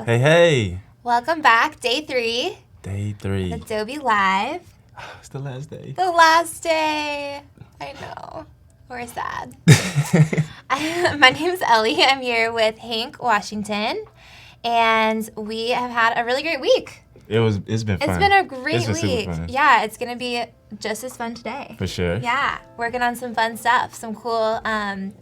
Hey, hey. Welcome back. Day 3. Day 3. Adobe Live. It's the last day. The last day. I know. We're sad. My name's Ellie. I'm here with Hank Washington. And we have had a really great week. It's been fun. It's been a great It's been week. super fun. Yeah, it's going to be just as fun today. For sure. Yeah, working on some fun stuff. Some cool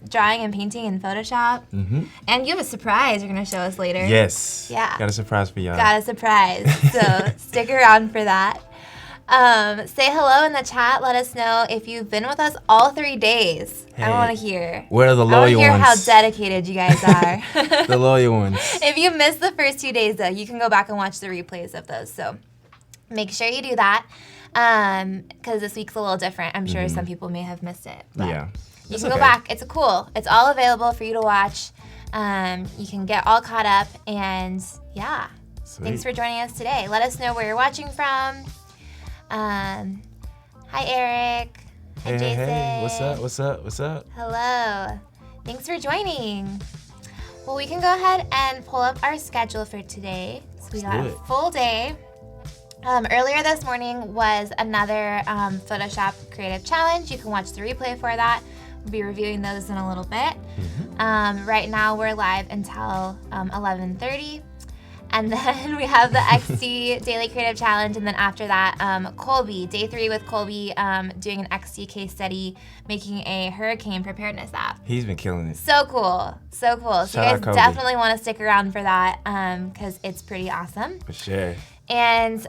drawing and painting in Photoshop. Mm-hmm. And you have a surprise you're going to show us later. Yes. Yeah. Got a surprise for y'all. Got a surprise. So stick around for that. Say hello in the chat. Let us know if you've been with us all 3 days. Hey, I want to hear. Where are the I want loyal to hear ones? how dedicated you guys are. The loyal ones. If you missed the first 2 days, though, you can go back and watch the replays of those. So make sure you do that because this week's a little different. I'm sure some people may have missed it. But Yeah. you It's can go okay. back. It's cool. It's all available for you to watch. You can get all caught up. And yeah, Sweet. thanks for joining us today. Let us know where you're watching from. Hi, Eric. Hi, Hey, Jason. hey. What's up? Hello. Thanks for joining. Well, we can go ahead and pull up our schedule for today. So we Let's got do a it. full day. Earlier this morning was another Photoshop Creative Challenge. You can watch the replay for that. We'll be reviewing those in a little bit. Right now we're live until 11:30. And then we have the XD Daily Creative Challenge, and then after that, Colby, Day 3 with Colby doing an XD case study, making a hurricane preparedness app. He's been killing it. So cool, so cool. So Shout you out guys Colby. definitely want to stick around for that because it's pretty awesome. For sure. And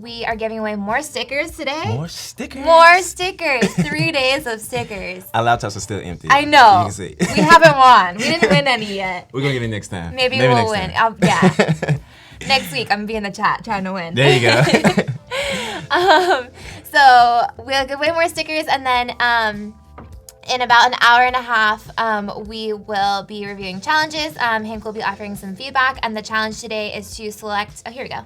we are giving away more stickers today. More stickers. More stickers. 3 days of stickers. Our laptops are still empty. I know. You can see. We haven't won. We didn't win any yet. We're going to get it next time. Maybe we'll next win. time. Yeah. Next week, I'm going to be in the chat trying to win. There you go. So we'll give away more stickers, and then in about an hour and a half, we will be reviewing challenges. Hank will be offering some feedback, and the challenge today is to select, here we go.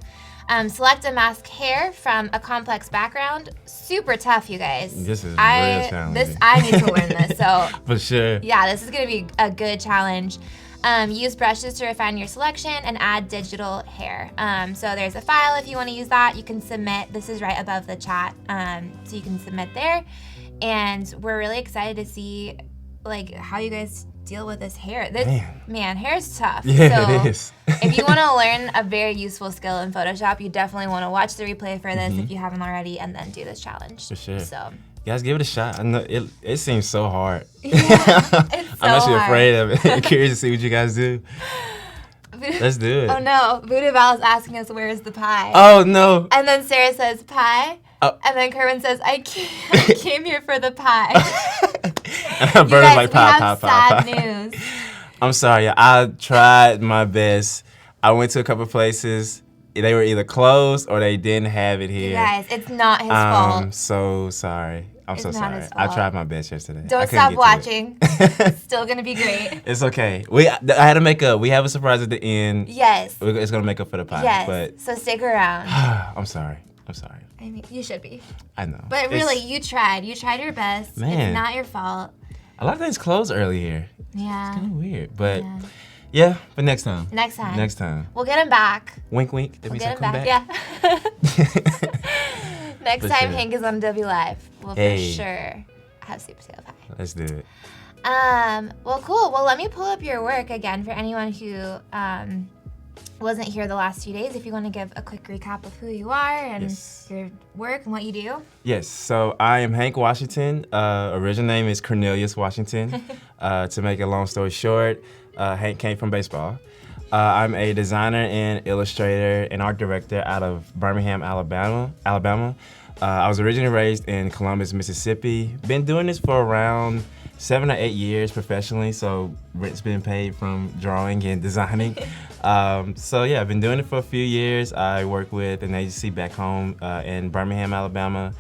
Select a mask hair from a complex background. Super tough, you guys. This is real challenging. I need to learn this, so For sure. yeah, this is going to be a good challenge. Use brushes to refine your selection and add digital hair. So there's a file if you want to use that. You can submit. This is right above the chat, so you can submit there. And we're really excited to see like how you guys deal with this hair. Man, hair is tough. Yeah, so it is. if you want to learn a very useful skill in Photoshop, you definitely want to watch the replay for this if you haven't already, and then do this challenge. For sure. So. Guys, give it a shot. I know it seems so hard. Yeah, it's so I'm actually hard. afraid of it. Curious to see what you guys do. Let's do it. Oh no, Voodoo Val is asking us where's the pie. Oh, no. And then Sarah says pie. Oh. And then Kerwin says, I came here for the pie. And You Birmin's guys, like, pie, we pie, have pie, sad pie. news. I'm sorry. I tried my best. I went to a couple places. They were either closed or they didn't have it here. You guys, it's not his I'm fault. so sorry. I'm It's so not sorry. his I fault. tried my best yesterday. I Don't couldn't stop get to watching. it. It's still gonna be great. It's okay. I had to we have a surprise at the end. Yes. It's gonna make up for the pie. Yes. But So stick around. I'm sorry. I mean, you should be. I know. But It's- really, you tried. You tried your best. Man. It's not your fault. a lot of things closed early here. Yeah. Kind of weird, but Yeah. yeah. But next time. Next time. Next time. We'll get him back. Wink, wink. That We'll means I get him come back. back. Yeah. Next For time sure. Hank is on W Live, we'll Hey. for sure have sweet potato pie. Let's do it. Well, cool. Well, let me pull up your work again for anyone who wasn't here the last few days. If you want to give a quick recap of who you are and Yes. your work and what you do. Yes, so I am Hank Washington. Original name is Cornelius Washington. To make a long story short, Hank came from baseball. I'm a designer and illustrator and art director out of Birmingham, Alabama. I was originally raised in Columbus, Mississippi. Been doing this for around 7 or 8 years professionally, so rent's been paid from drawing and designing. So yeah, I've been doing it for a few years. I work with an agency back home in Birmingham, Alabama.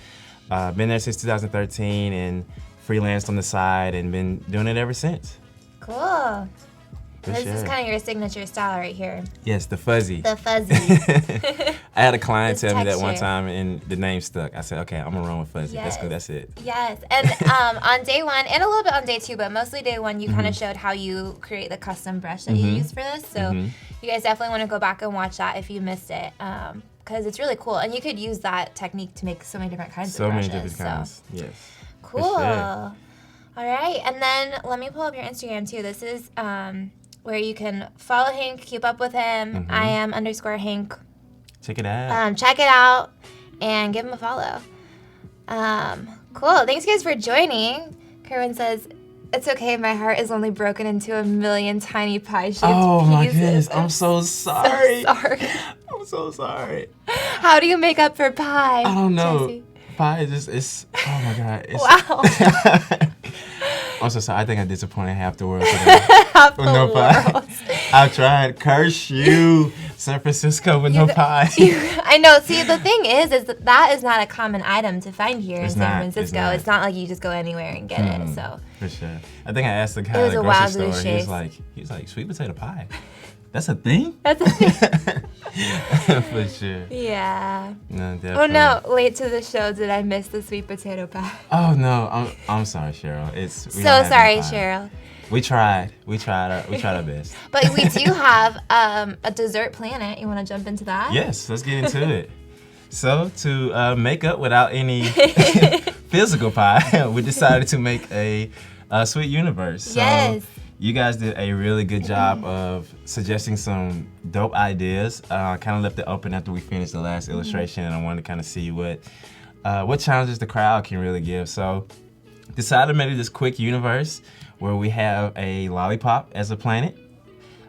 Been there since 2013 and freelanced on the side and been doing it ever since. Cool. This is kind of your signature style right here. Yes, the fuzzy. The fuzzy. I had a client tell me that one texture. time, and the name stuck. I said, okay, I'm gonna run with fuzzy. Yes. That's good. That's it. Yes, and on day one, and a little bit on day two, but mostly day one, you kind of showed how you create the custom brush that you use for this. So you guys definitely want to go back and watch that if you missed it, because it's really cool. And you could use that technique to make so many different kinds of brushes. So many different kinds. Yes. Cool. Sure. All right, and then let me pull up your Instagram too. This is where you can follow Hank, keep up with him. I am _Hank. Check it out. Check it out and give him a follow. Cool. Thanks, guys, for joining. Kerwin says, "It's okay. My heart is only broken into a million tiny pie-shaped Oh my pieces." goodness! I'm so sorry. So sorry. I'm so sorry. How do you make up for pie? I don't know. Jesse? Pie is just, it's, oh my God. It's, Wow. I'm so sorry. I think I disappointed half the world today. Half the With no pie. world. I tried. Curse you, San Francisco with no pie. I know. See, the thing is that is not a common item to find here in It's San not, Francisco. it's It's not like you just go anywhere and get it. So For sure. I think I asked the guy It at was the a grocery wagyu store. shape. He was like, sweet potato pie. That's a thing? that's a thing. For sure. Yeah. No, definitely. Oh no! Late to the show. Did I miss the sweet potato pie? Oh no, I'm sorry, Cheryl. We So don't have sorry, any pie. Cheryl. We tried our best. But we do have a dessert planet. You want to jump into that? Yes, let's get into it. So to make up without any physical pie, we decided to make a sweet universe. So Yes. you guys did a really good job of suggesting some dope ideas. Kind of left it open after we finished the last illustration, and I wanted to kind of see what challenges the crowd can really give. So decided to make this quick universe where we have a lollipop as a planet.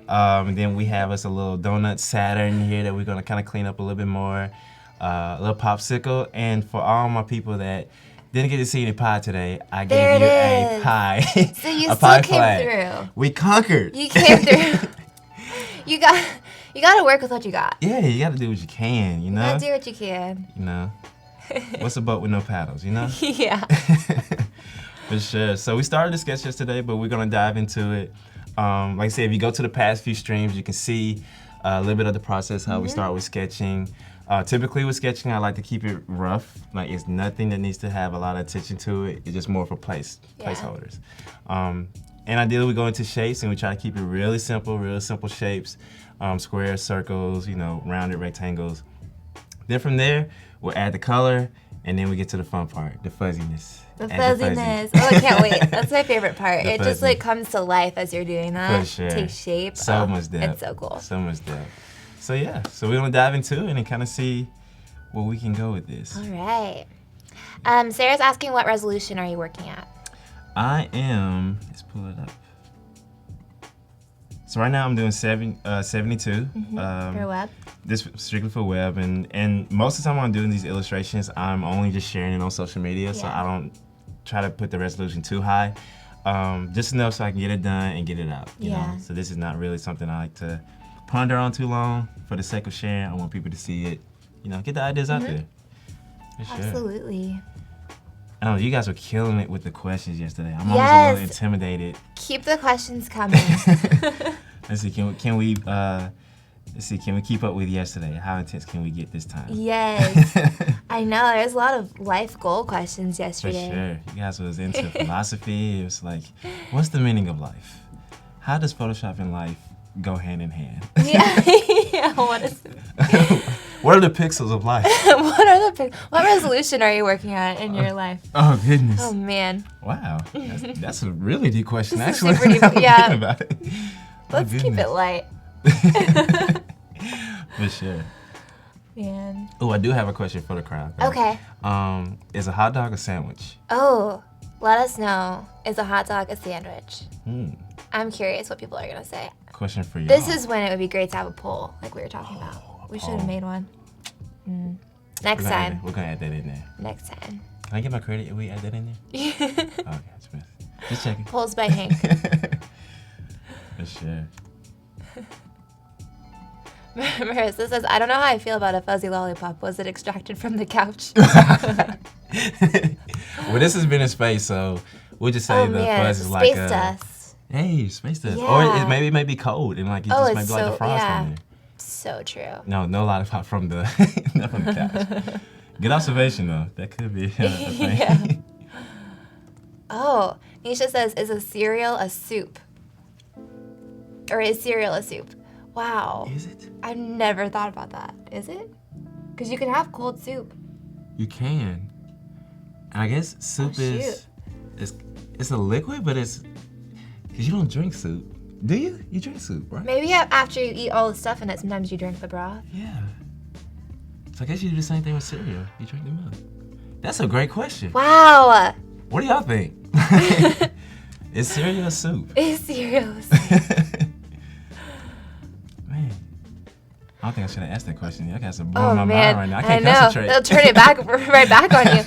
And then we have us a little donut Saturn here that we're gonna kind of clean up a little bit more. A little popsicle. And for all my people that didn't get to see any pie today, I There gave you it a is. pie. So you a still pie came flag. through. We conquered. You came through. You got to work with what you got. Yeah, you gotta do what you can, you You know? got to do what you can. You know? What's a boat with no paddles, you know? Yeah. For sure. So we started the sketch yesterday, but we're gonna dive into it. Like I said, if you go to the past few streams, you can see a little bit of the process, how we start with sketching. Typically with sketching, I like to keep it rough. Like it's nothing that needs to have a lot of attention to it. It's just more for placeholders. And ideally we go into shapes and we try to keep it really simple shapes. Squares, circles, you know, rounded rectangles. Then from there, we'll add the color and then we get to the fun part, the fuzziness. The Add the fuzziness. fuzzy. Oh, I can't wait. That's my favorite part. The It just fuzzy. like comes to life as you're doing that. For sure. Takes shape. So much depth. It's so cool. So much depth. So yeah, so we're gonna dive into it and kind of see where we can go with this. All right. Sarah's asking, what resolution are you working at? I am, let's pull it up. So right now I'm doing 72. For web? This strictly for web, and most of the time when I'm doing these illustrations, I'm only just sharing it on social media, so Yeah. I don't try to put the resolution too high. Just enough so I can get it done and get it out. You Yeah. know? So this is not really something I like to ponder on too long. For the sake of sharing, I want people to see it. You know, get the ideas out there. For sure. Absolutely. I know you guys were killing it with the questions yesterday. I'm almost a Yes. little intimidated. Keep the questions coming. Let's see, can we keep up with yesterday? How intense can we get this time? Yes. I know, there's a lot of life goal questions For yesterday. sure. You guys was into philosophy. It was like, what's the meaning of life? How does Photoshop and life go hand in hand? Yeah. Yeah. What are the pixels of life? What resolution are you working at in your life? Oh goodness. Oh man. Wow. That's a really deep question, This is actually. super deep, Now I'm yeah. thinking about it. Let's keep goodness. it light. For sure. Man. Oh, I do have a question for the crowd. Okay. Is a hot dog a sandwich? Oh, let us know. Is a hot dog a sandwich? I'm curious what people are gonna say. Question for you. This is when it would be great to have a poll, like we were talking about. We should have made one. Next time. We're gonna add that in there. Next time. Can I get my credit if we add that in there? Okay, just checking. Polls by Hank. For sure. Marissa says, I don't know how I feel about a fuzzy lollipop. Was it extracted from the couch? Well, this has been in space, so we'll just say Oh the man, fuzz is like space dust. Hey, space dust. Yeah. Or it may be cold and like it just might be like the frost yeah. on there. So true. No lollipop from the not from the couch. Good observation though. That could be a thing. Yeah. Oh, Nisha says, is a cereal a soup? Or is cereal a soup? Wow. Is it? I've never thought about that. Is it? Because you can have cold soup. You can. I guess soup is it's a liquid, but it's because you don't drink soup. Do you? You drink soup, right? Maybe after you eat all the stuff in it, sometimes you drink the broth. Yeah. So I guess you do the same thing with cereal. You drink the milk. That's a great question. Wow. What do y'all think? Is cereal a soup? Is cereal a soup? Man, I don't think I should have asked that question. Y'all got some blowing my man. mind right now. I can't know. concentrate. They'll turn it back right back on you.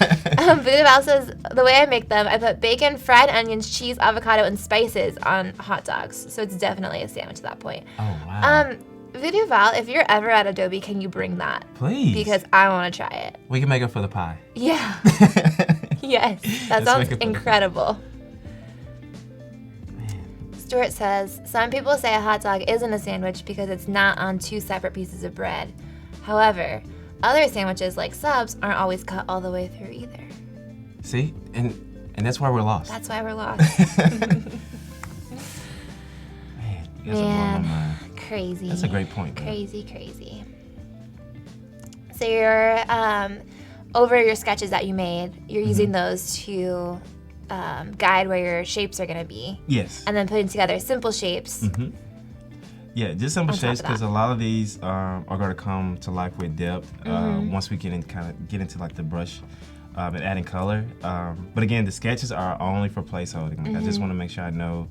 Voodoo Val says, the way I make them, I put bacon, fried onions, cheese, avocado, and spices on hot dogs. So it's definitely a sandwich at that point. Oh, wow. Voodoo Val, if you're ever at Adobe, can you bring that? Please. Because I want to try it. We can make it for the pie. Yeah. Yes. That sounds incredible. Stuart says, some people say a hot dog isn't a sandwich because it's not on two separate pieces of bread. However, other sandwiches like subs aren't always cut all the way through either. See? And that's why we're lost. That's why we're lost. Man, you guys are blowing my mind. Crazy. That's a great point. Crazy. So you're over your sketches that you made, you're using those to guide where your shapes are going to be. Yes. And then putting together simple shapes. Mm-hmm. Yeah, just simple shapes because a lot of these are going to come to life with depth once we get into like the brush and adding color. But again, the sketches are only for placeholding. Like I just want to make sure I know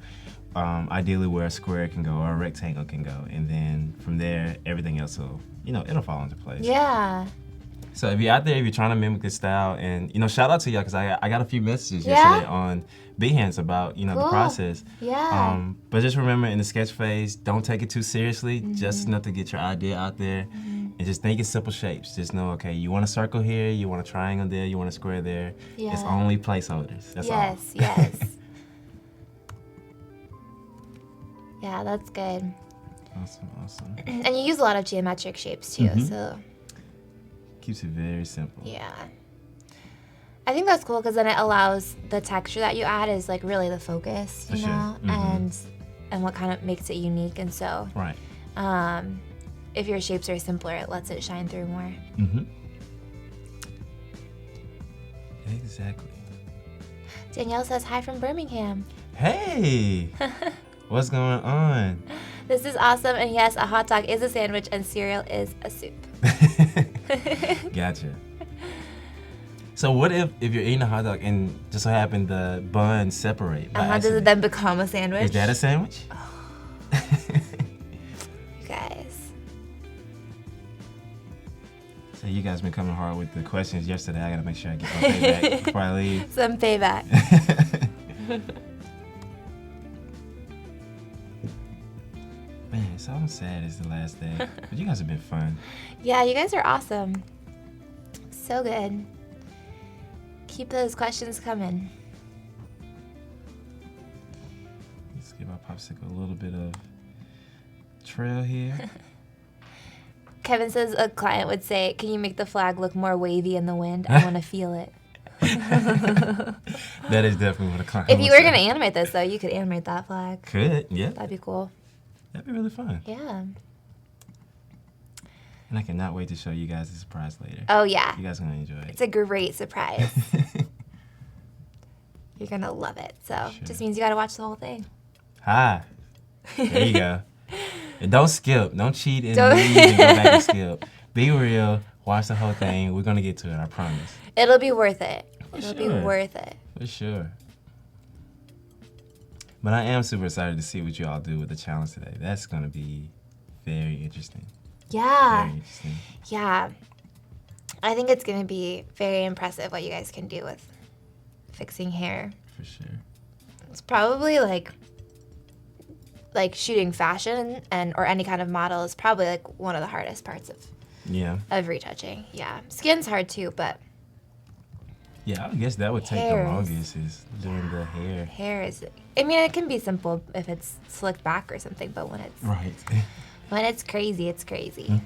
ideally where a square can go or a rectangle can go, and then from there everything else will, it'll fall into place. Yeah. So if you're out there, if you're trying to mimic this style, and shout out to y'all because I got a few messages yesterday on Behance about the process. Yeah. But just remember, in the sketch phase, don't take it too seriously. Just enough to get your idea out there, and just think in simple shapes. Just know, okay, you want a circle here, you want a triangle there, you want a square there. Yeah. It's only placeholders. That's all. Yes. Yeah, that's good. Awesome. And you use a lot of geometric shapes too, so. Keeps it very simple. Yeah. I think that's cool because then it allows the texture that you add is like really the focus, you know, and what kind of makes it unique. And so, if your shapes are simpler, it lets it shine through more. Exactly. Danielle says hi from Birmingham. Hey, what's going on? This is awesome, and yes, a hot dog is a sandwich and cereal is a soup. Gotcha. So what if you're eating a hot dog and just so happen the buns separate by Does accident? it then become a sandwich? Is that a sandwich? You guys. So you guys been coming hard with the questions yesterday. I gotta make sure I get my payback before I leave. Some payback. Man, so I'm sad it's the last day. But you guys have been fun. Yeah, you guys are awesome. So good. Keep those questions coming. Let's give our popsicle a little bit of trail here. Kevin says a client would say, can you make the flag look more wavy in the wind? I want to feel it. That is definitely what a client If would you were say. going to animate this, though, you could animate that flag. Could, yeah. That'd be cool. That'd be really fun. Yeah. And I cannot wait to show you guys the surprise later. Oh, yeah. You guys are going to enjoy it. It's a great surprise. You're going to love it. So just means you got to watch the whole thing. Hi. There you go. And don't skip. Don't cheat and leave and go back and skip. Be real. Watch the whole thing. We're going to get to it, I promise. It'll be worth it. It'll be sure. worth it. For sure. But I am super excited to see what you all do with the challenge today. That's going to be very interesting. Yeah. Very interesting. Yeah. I think it's going to be very impressive what you guys can do with fixing hair. For sure. It's probably like shooting fashion or any kind of model is probably like one of the hardest parts of retouching. Yeah. Skin's hard too, but Yeah, I guess that would take Hairs. the longest is doing the hair. Hair is, I mean, it can be simple if it's slicked back or something, but when it's Right. when it's crazy, it's crazy.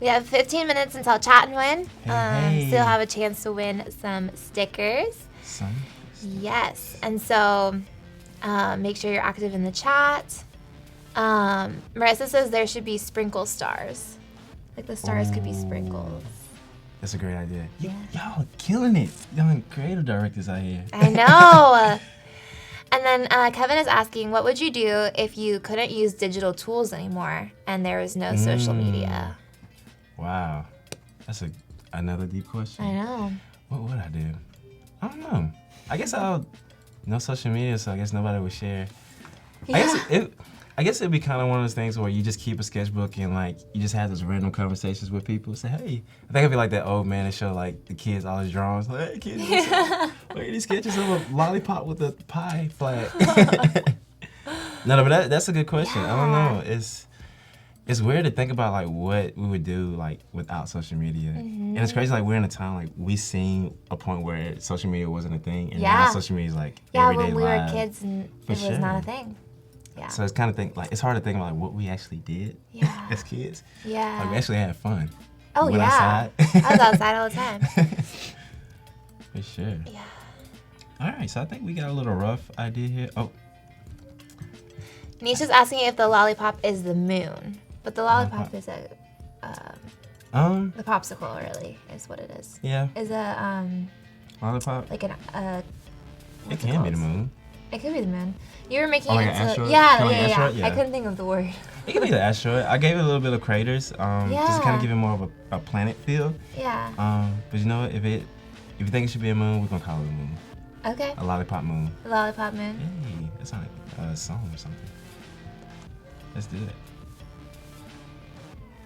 We have 15 minutes until chat and win. Hey. Still have a chance to win some stickers. Yes, and so make sure you're active in the chat. Marissa says there should be sprinkle stars. Like the stars could be sprinkles. That's a great idea. Yeah. Y'all killing it. Y'all creative directors out here. I know. And then Kevin is asking, what would you do if you couldn't use digital tools anymore and there was no social media? Wow. That's another deep question. I know. What would I do? I don't know. I guess no social media, so I guess nobody would share. Yeah. I guess it'd be kind of one of those things where you just keep a sketchbook and like you just have those random conversations with people. Say, hey, I think it'd be like that old man that show like the kids all his drawings. Like, hey kids, look at these sketches of a lollipop with a pie flag. No, but that's a good question. Yeah. I don't know. It's weird to think about like what we would do like without social media, and it's crazy like we're in a time like we seen a point where social media wasn't a thing, and now social media is like everyday when we life. were kids and it was not a thing. Yeah. So it's kind of it's hard to think about like what we actually did as kids. Yeah. Like we actually had fun. Oh We went yeah. outside. I was outside all the time. For sure. Yeah. All right, so I think we got a little rough idea here. Oh. Nisha's asking if the lollipop is the moon, but the lollipop is the popsicle really is what it is. Yeah. Is a Lollipop. like an It can be the moon. It could be the moon. You were making like it an into asteroid? yeah, Kinda like yeah, an yeah. asteroid? Yeah. I couldn't think of the word. It could be the asteroid. I gave it a little bit of craters, just to kind of give it more of a planet feel. Yeah. But you know what? If you think it should be a moon, we're gonna call it a moon. Okay. A lollipop moon. The lollipop moon. Hey, that's not a song or something. Let's do it.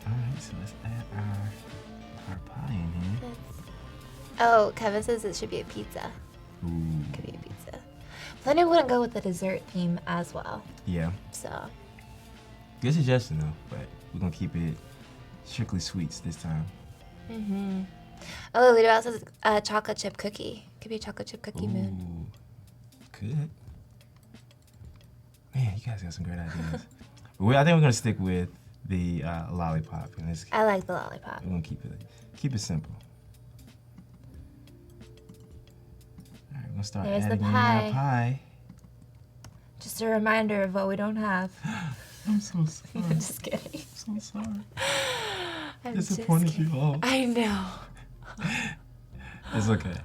All right, so let's add our pie in here. Oh, Kevin says it should be a pizza. Ooh. Could be a pizza. But then it wouldn't go with the dessert theme as well. Yeah. So. Good suggestion though, but we're gonna keep it strictly sweets this time. Oh, Ludo says chocolate chip cookie. Could be a chocolate chip cookie moon. Could. Man, you guys got some great ideas. But I think we're gonna stick with the lollipop. I like the lollipop. We're gonna keep it simple. All right, we're gonna start There's adding the in our pie. Just a reminder of what we don't have. I'm so sorry. I'm just kidding. I'm so sorry. I'm Disappointed just you all. I know. It's okay.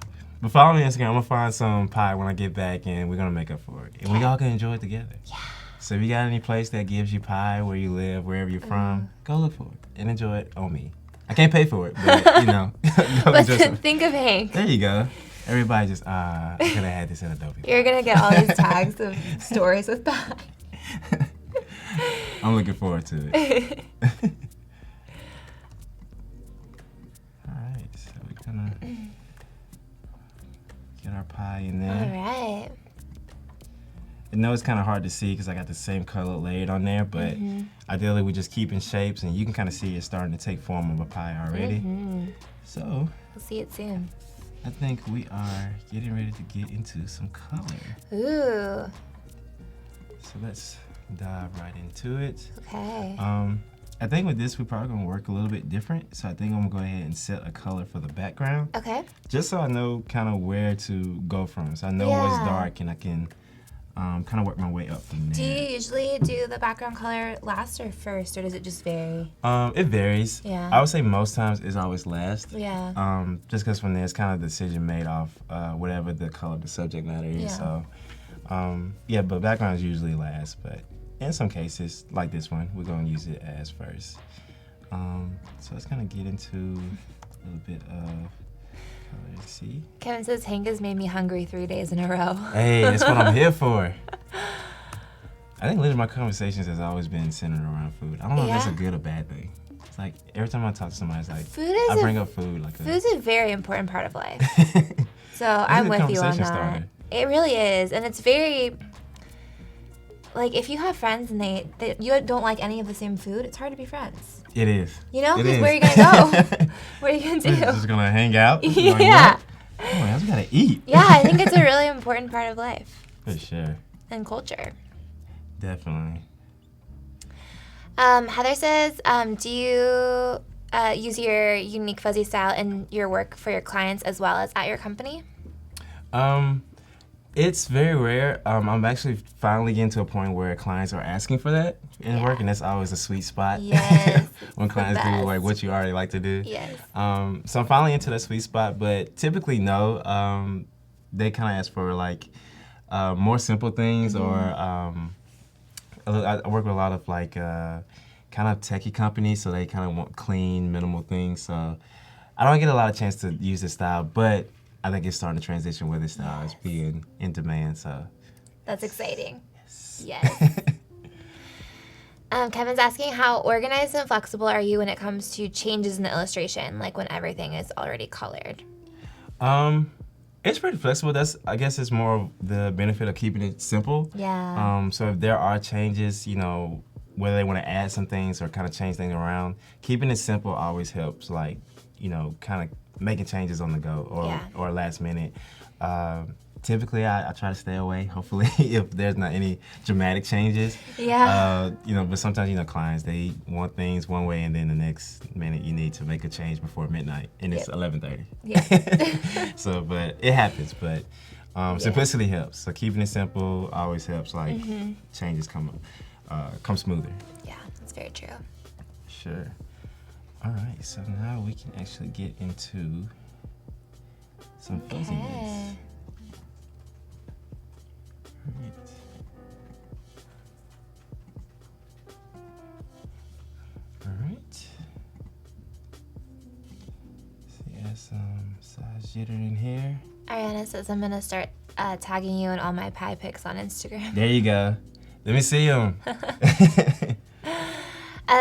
But follow me on Instagram. I'm gonna find some pie when I get back, and we're gonna make up for it, and we all can enjoy it together. Yeah. So if you got any place that gives you pie where you live, wherever you're from, go look for it and enjoy it on me. I can't pay for it, but you know, go But enjoy some. think of Hank. There you go. Everybody just I could have had this at Adobe. You're gonna get all these tags of stories with pie. I'm looking forward to it. All right, so we're gonna get our pie in there. All right. I know it's kind of hard to see because I got the same color layered on there, but ideally we just keep in shapes, and you can kind of see it starting to take form of a pie already. So We'll see it soon. I think we are getting ready to get into some color. Ooh. So let's dive right into it. Okay. I think with this we're probably gonna work a little bit different. So I think I'm gonna go ahead and set a color for the background. Okay. Just so I know kind of where to go from. So I know what's dark, and I can kind of work my way up from there. Do you usually do the background color last or first, or does it just vary? It varies. Yeah. I would say most times it's always last. Yeah. Just because from there it's kind of a decision made off whatever the color of the subject matter is. Yeah. So, yeah, but background is usually last. But in some cases, like this one, we're going to use it as first. So let's kind of get into a little bit of color. Let's see. Kevin says Hank has made me hungry 3 days in a row. Hey, that's what I'm here for. I think literally my conversations has always been centered around food. I don't know if that's a good or bad thing. It's like every time I talk to somebody, it's like I bring up food. Food's a very important part of life. So I'm with you on that. Starter. It really is, and it's very. like if you have friends and you don't like any of the same food, it's hard to be friends. It is. You know, It because is. where are you gonna go? What are you gonna do? We're just gonna hang out. Yeah. Like, oh, man, we gotta eat. Yeah, I think it's a really important part of life. For sure. And culture. Definitely. Heather says, do you use your unique fuzzy style in your work for your clients as well as at your company? It's very rare. I'm actually finally getting to a point where clients are asking for that in work, and that's always a sweet spot. Yes. When clients do like what you already like to do. Yes. So I'm finally into that sweet spot, but typically no. They kind of ask for like more simple things, or I work with a lot of like kind of techie companies, so they kind of want clean, minimal things. So I don't get a lot of chance to use this style, but I think it's starting to transition where this style is being in demand. So that's exciting. Yes. Kevin's asking, how organized and flexible are you when it comes to changes in the illustration, like when everything is already colored? It's pretty flexible. I guess it's more of the benefit of keeping it simple. Yeah. So if there are changes, whether they want to add some things or kind of change things around, keeping it simple always helps. Like, kind of making changes on the go or last minute. Typically, I try to stay away, hopefully, if there's not any dramatic changes. Yeah. But sometimes, clients, they want things one way, and then the next minute you need to make a change before midnight, and it's 11:30. Yeah. So, but it happens, but simplicity helps. So keeping it simple always helps, like changes come smoother. Yeah, that's very true. Sure. All right, so now we can actually get into some fuzziness. Right. All right. See, add some size jitter in here. Ariana says I'm gonna start tagging you in all my pie pics on Instagram. There you go. Let me see them.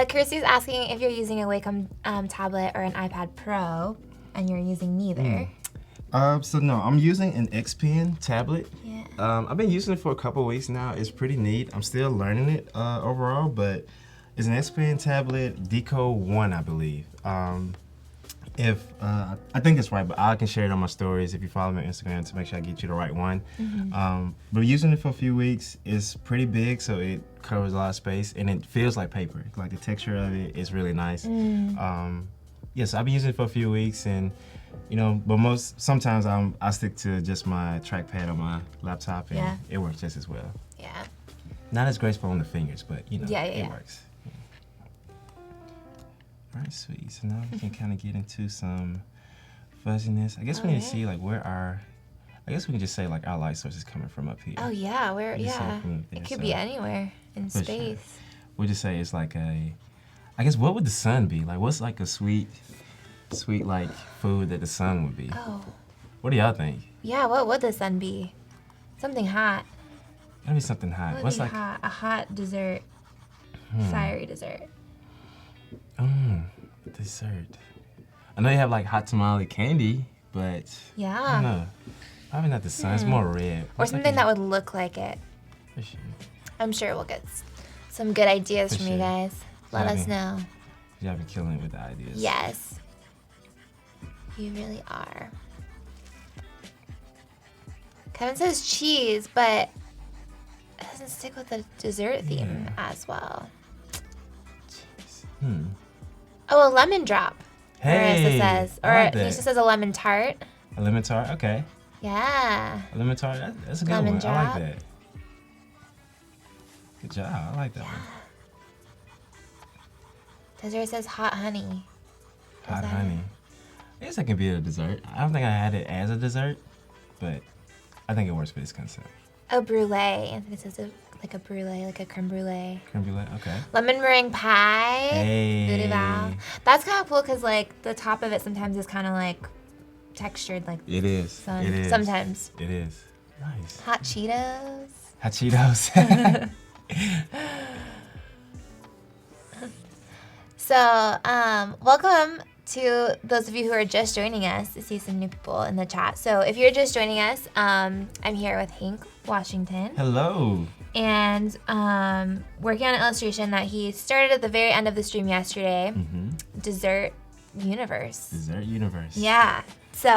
Kirsty's asking if you're using a Wacom tablet or an iPad Pro, and you're using neither. So no, I'm using an X Pen tablet. Yeah. I've been using it for a couple weeks now. It's pretty neat. I'm still learning it overall, but it's an X Pen tablet, Deco 1, I believe. I think it's right, but I can share it on my stories if you follow me on Instagram to make sure I get you the right one. But using it for a few weeks, it's pretty big, so it covers a lot of space, and it feels like paper. Like the texture of it is really nice. So I've been using it for a few weeks, and but sometimes I stick to just my trackpad on my laptop, and it works just as well. Yeah. Not as graceful on the fingers, but it works. All right, sweet. So now we can kind of get into some fuzziness. I guess we need to see like I guess we can just say like our light source is coming from up here. Oh yeah, it could be anywhere in space. Sure. We'll just say it's like I guess what would the sun be? Like what's like a sweet like food that the sun would be? Oh. What do y'all think? Yeah, what would the sun be? Something hot. Gotta be something hot. What's like hot? A hot dessert. Fiery dessert. Dessert. I know you have like hot tamale candy, but I don't know. Probably not the sun. It's more red. Or something that would look like it. For sure. I'm sure we'll get some good ideas from you guys. Let us know. Y'all been killing it with the ideas. Yes. You really are. Kevin says cheese, but it doesn't stick with the dessert theme as well. Oh, a lemon drop. Hey, Marissa says. Or Lisa says a lemon tart. A lemon tart, okay. Yeah. A lemon tart, that's a good lemon one. drop. I like that. Good job, I like that one. Desiree says hot honey. Hot honey. I guess that can be a dessert. I don't think I had it as a dessert, but I think it works for this concept. Oh, brulee. Anthony says like a brulee, like a creme brulee. Creme brulee, okay. Lemon meringue pie. Hey. Voodoo Val. That's kind of cool because like the top of it sometimes is kind of like textured like it is. sun. It is. Sometimes. It is. Nice. Hot Cheetos. Hot Cheetos. So, welcome to those of you who are just joining us. I see some new people in the chat. So if you're just joining us, I'm here with Hank Washington. Hello. and working on an illustration that he started at the very end of the stream yesterday. Dessert Universe. Dessert Universe. Yeah. So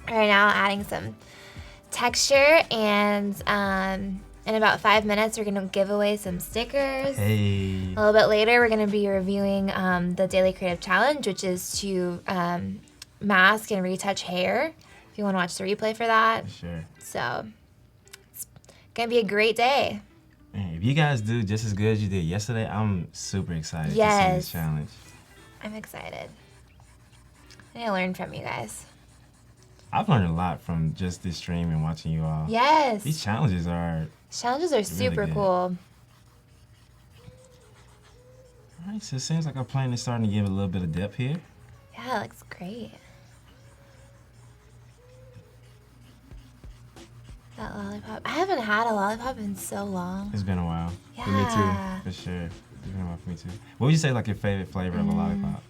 right now adding some texture, and in about 5 minutes we're going to give away some stickers. Hey. A little bit later we're going to be reviewing the Daily Creative Challenge, which is to mask and retouch hair. If you want to watch the replay for that. Sure. So it's going to be a great day. Man, if you guys do just as good as you did yesterday, I'm super excited to see this challenge. I'm excited. I need to learn from you guys. I've learned a lot from just this stream and watching you all. Yes. These challenges are super really cool. All right, so it seems like our plan is starting to give a little bit of depth here. Yeah, it looks great. That lollipop. I haven't had a lollipop in so long. It's been a while. Yeah. For me too, for sure. It's been a while for me too. What would you say like your favorite flavor of a lollipop?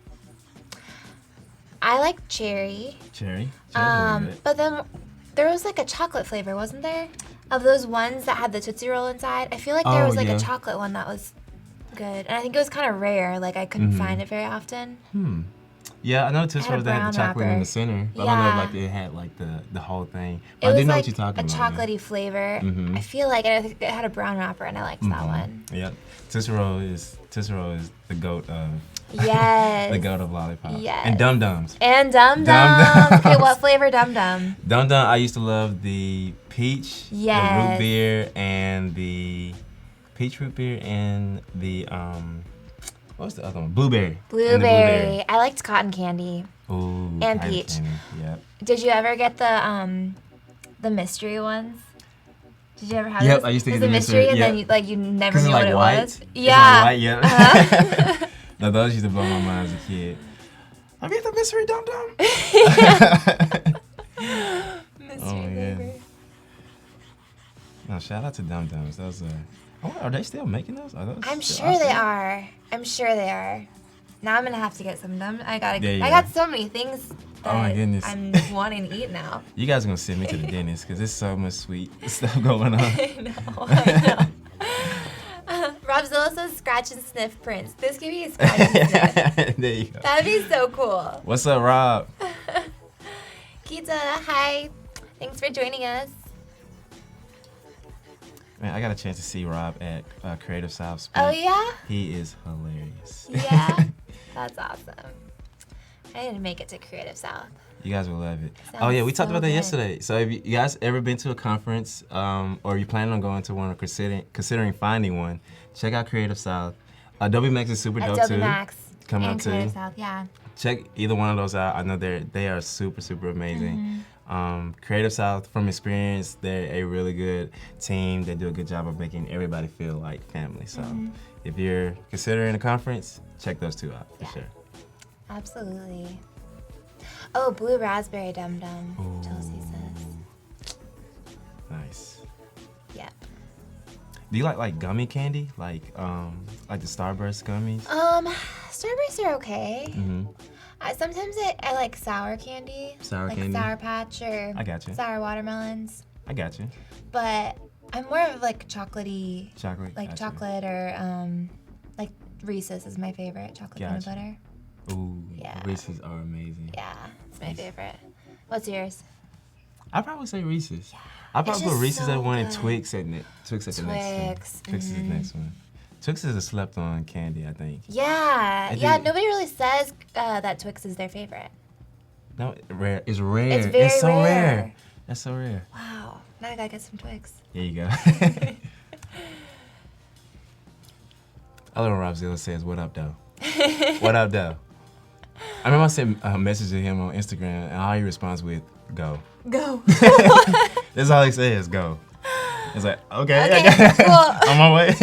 I like cherry. Cherry? Cherry's really good. But then there was like a chocolate flavor, wasn't there? Of those ones that had the Tootsie Roll inside. I feel like there was like a chocolate one that was good. And I think it was kind of rare. Like I couldn't find it very often. Yeah, I know Tootsie Roll, they had the chocolate in the center. But I don't know if like it had like the whole thing. But I didn't know what you're talking about. It was like a chocolatey flavor. I feel like it had a brown wrapper, and I liked that one. Yep. Tootsie Roll is the goat of the goat of lollipops. Yes. And Dum Dums. And Dum Dums. Okay, what flavor Dum Dum? Dum Dum, I used to love the peach, the root beer, and the peach root beer, and the what was the other one? Blueberry. Blueberry. I liked cotton candy. Ooh. And peach. Candy. Yep. Did you ever get the mystery ones? Did you ever have Yep, those? I used to get the the mystery, and yep. then you never knew it's what like it white. was. Yeah. Yeah. It's like white, yeah. No, those used to blow my mind as a kid. Have you had the mystery Dum Dum? Mystery flavor. No, shout out to Dum Dums. Those are they still making those? Are those I'm still sure out they there? are. I'm sure they are. Now I'm gonna have to get some Dum. I you got go. so many things that Oh my goodness. I'm wanting to eat now. You guys are gonna send me to the dentist because there's so much sweet stuff going on. I know. Robzilla says scratch and sniff prints. This could be a scratch and sniff. There you go. That'd be so cool. What's up, Rob? Kita, hi. Thanks for joining us. Man, I got a chance to see Rob at Creative South speak. Oh yeah? He is hilarious. Yeah? That's awesome. I didn't make it to Creative South. You guys will love it. Sounds Oh yeah, we talked so about that good. yesterday. So if you guys ever been to a conference, or you planning on going to one or considering finding one, check out Creative South. Adobe Max is super dope Adobe too. Max Coming and up too. Creative South, yeah. Check either one of those out. I know they are super amazing. Creative South, from experience, they're a really good team. They do a good job of making everybody feel like family. So if you're considering a conference, check those two out for sure. Absolutely. Oh, blue raspberry Dum Dum, Chelsea says. Nice. Yep. Do you like gummy candy, like the Starburst gummies? Starbursts are okay. Sometimes I like sour candy. Sour like candy? Sour Patch or I got you. sour watermelons. I got you. But I'm more of like chocolatey. Chocolate. Like gotcha. chocolate or Reese's is my favorite. Chocolate peanut Gotcha. butter. Ooh, Yeah. Reese's are amazing. Yeah, it's my favorite. What's yours? I'd probably say Reese's. I'd probably just put Reese's so at one and good. Twix at the next one. Twix, Twix is the next one. Twix is a slept-on candy, I think. Yeah, I yeah. do- Nobody really says that Twix is their favorite. No, rare. It's rare. It's very so rare. rare. That's so rare. Wow. Now I gotta get some Twix. There you go. I love when Robzilla says, "What up, though?" What up, though? I remember I sent a message to him on Instagram, and all he responds with, "Go." Go. That's all he says, "Go." It's like, okay, Okay, cool. on my way.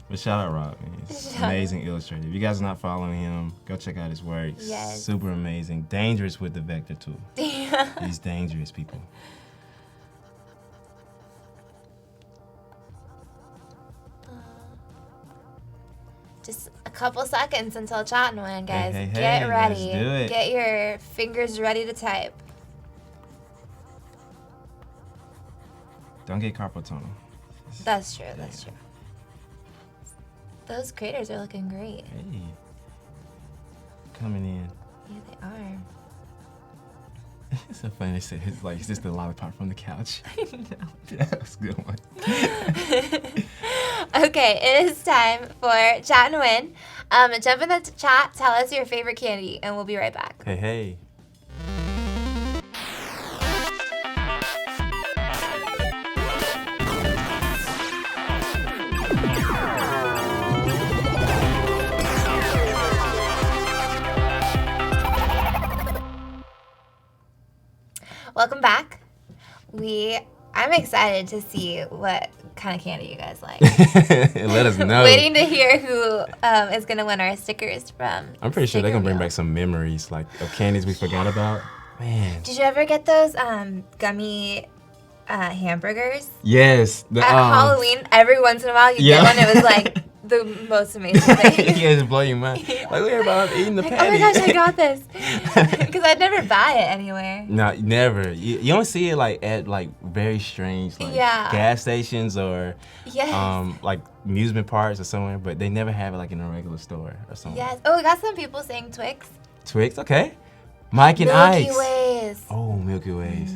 But shout out Rob, man. He's Shout an amazing illustrator. If you guys are not following him, go check out his work. Yes. Super amazing. Dangerous with the vector tool. Yeah. He's dangerous, people. Just a couple seconds until chatting one, guys. Hey, Get ready. let's do it. Get your fingers ready to type. Don't get carpal tunnel. That's true. That's true. Those craters are looking great. Hey. Coming in. Yeah, they are. It's so funny. They say it's like, is this the lollipop from the couch? I know. Yeah, that's a good one. Okay, it is time for Chat and Win. Jump in the chat, tell us your favorite candy, and we'll be right back. Hey, hey. Welcome back. I'm excited to see what kind of candy you guys like. Let us know. Waiting to hear who is going to win our stickers from. I'm pretty sure they're going to bring back some memories, like, of candies we forgot about. Man. Did you ever get those gummy hamburgers? Yes. At Halloween, every once in a while, you get one. It was like the most amazing thing. You guys blow your mind. Like, we're about eating the like, patty. oh my gosh, I got this. Because I'd never buy it anywhere. No, never. You don't see it like at like very strange like gas stations or like amusement parks or somewhere, but they never have it like in a regular store or something. Yes. Oh, we got some people saying Twix. Twix, okay. Mike and Milky Ike's. Ways. Oh, Milky Ways.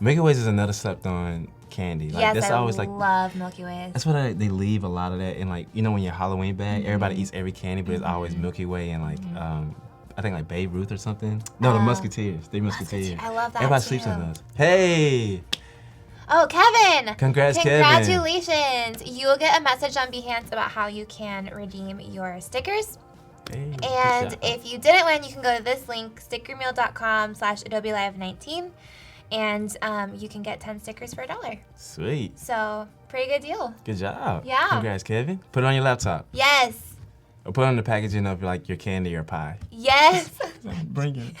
Milky Ways is another slept on candy. Like, yes, that's I always, like, love Milky Ways. That's what they leave a lot of that in, like, you know, when your Halloween bag, everybody eats every candy, but it's always Milky Way and like I think like Babe Ruth or something. No, the Musketeers. They Musketeers. I love that Everybody too. sleeps on those. Hey! Oh, Kevin! Congratulations! You will get a message on Behance about how you can redeem your stickers. Hey, and if you didn't win, you can go to this link, stickermeal.com/AdobeLive19, and you can get 10 stickers for $1. Sweet. So, pretty good deal. Good job. Yeah. Congrats, Kevin. Put it on your laptop. Yes. Or put it on the packaging of like your candy or pie. Yes. Bring it.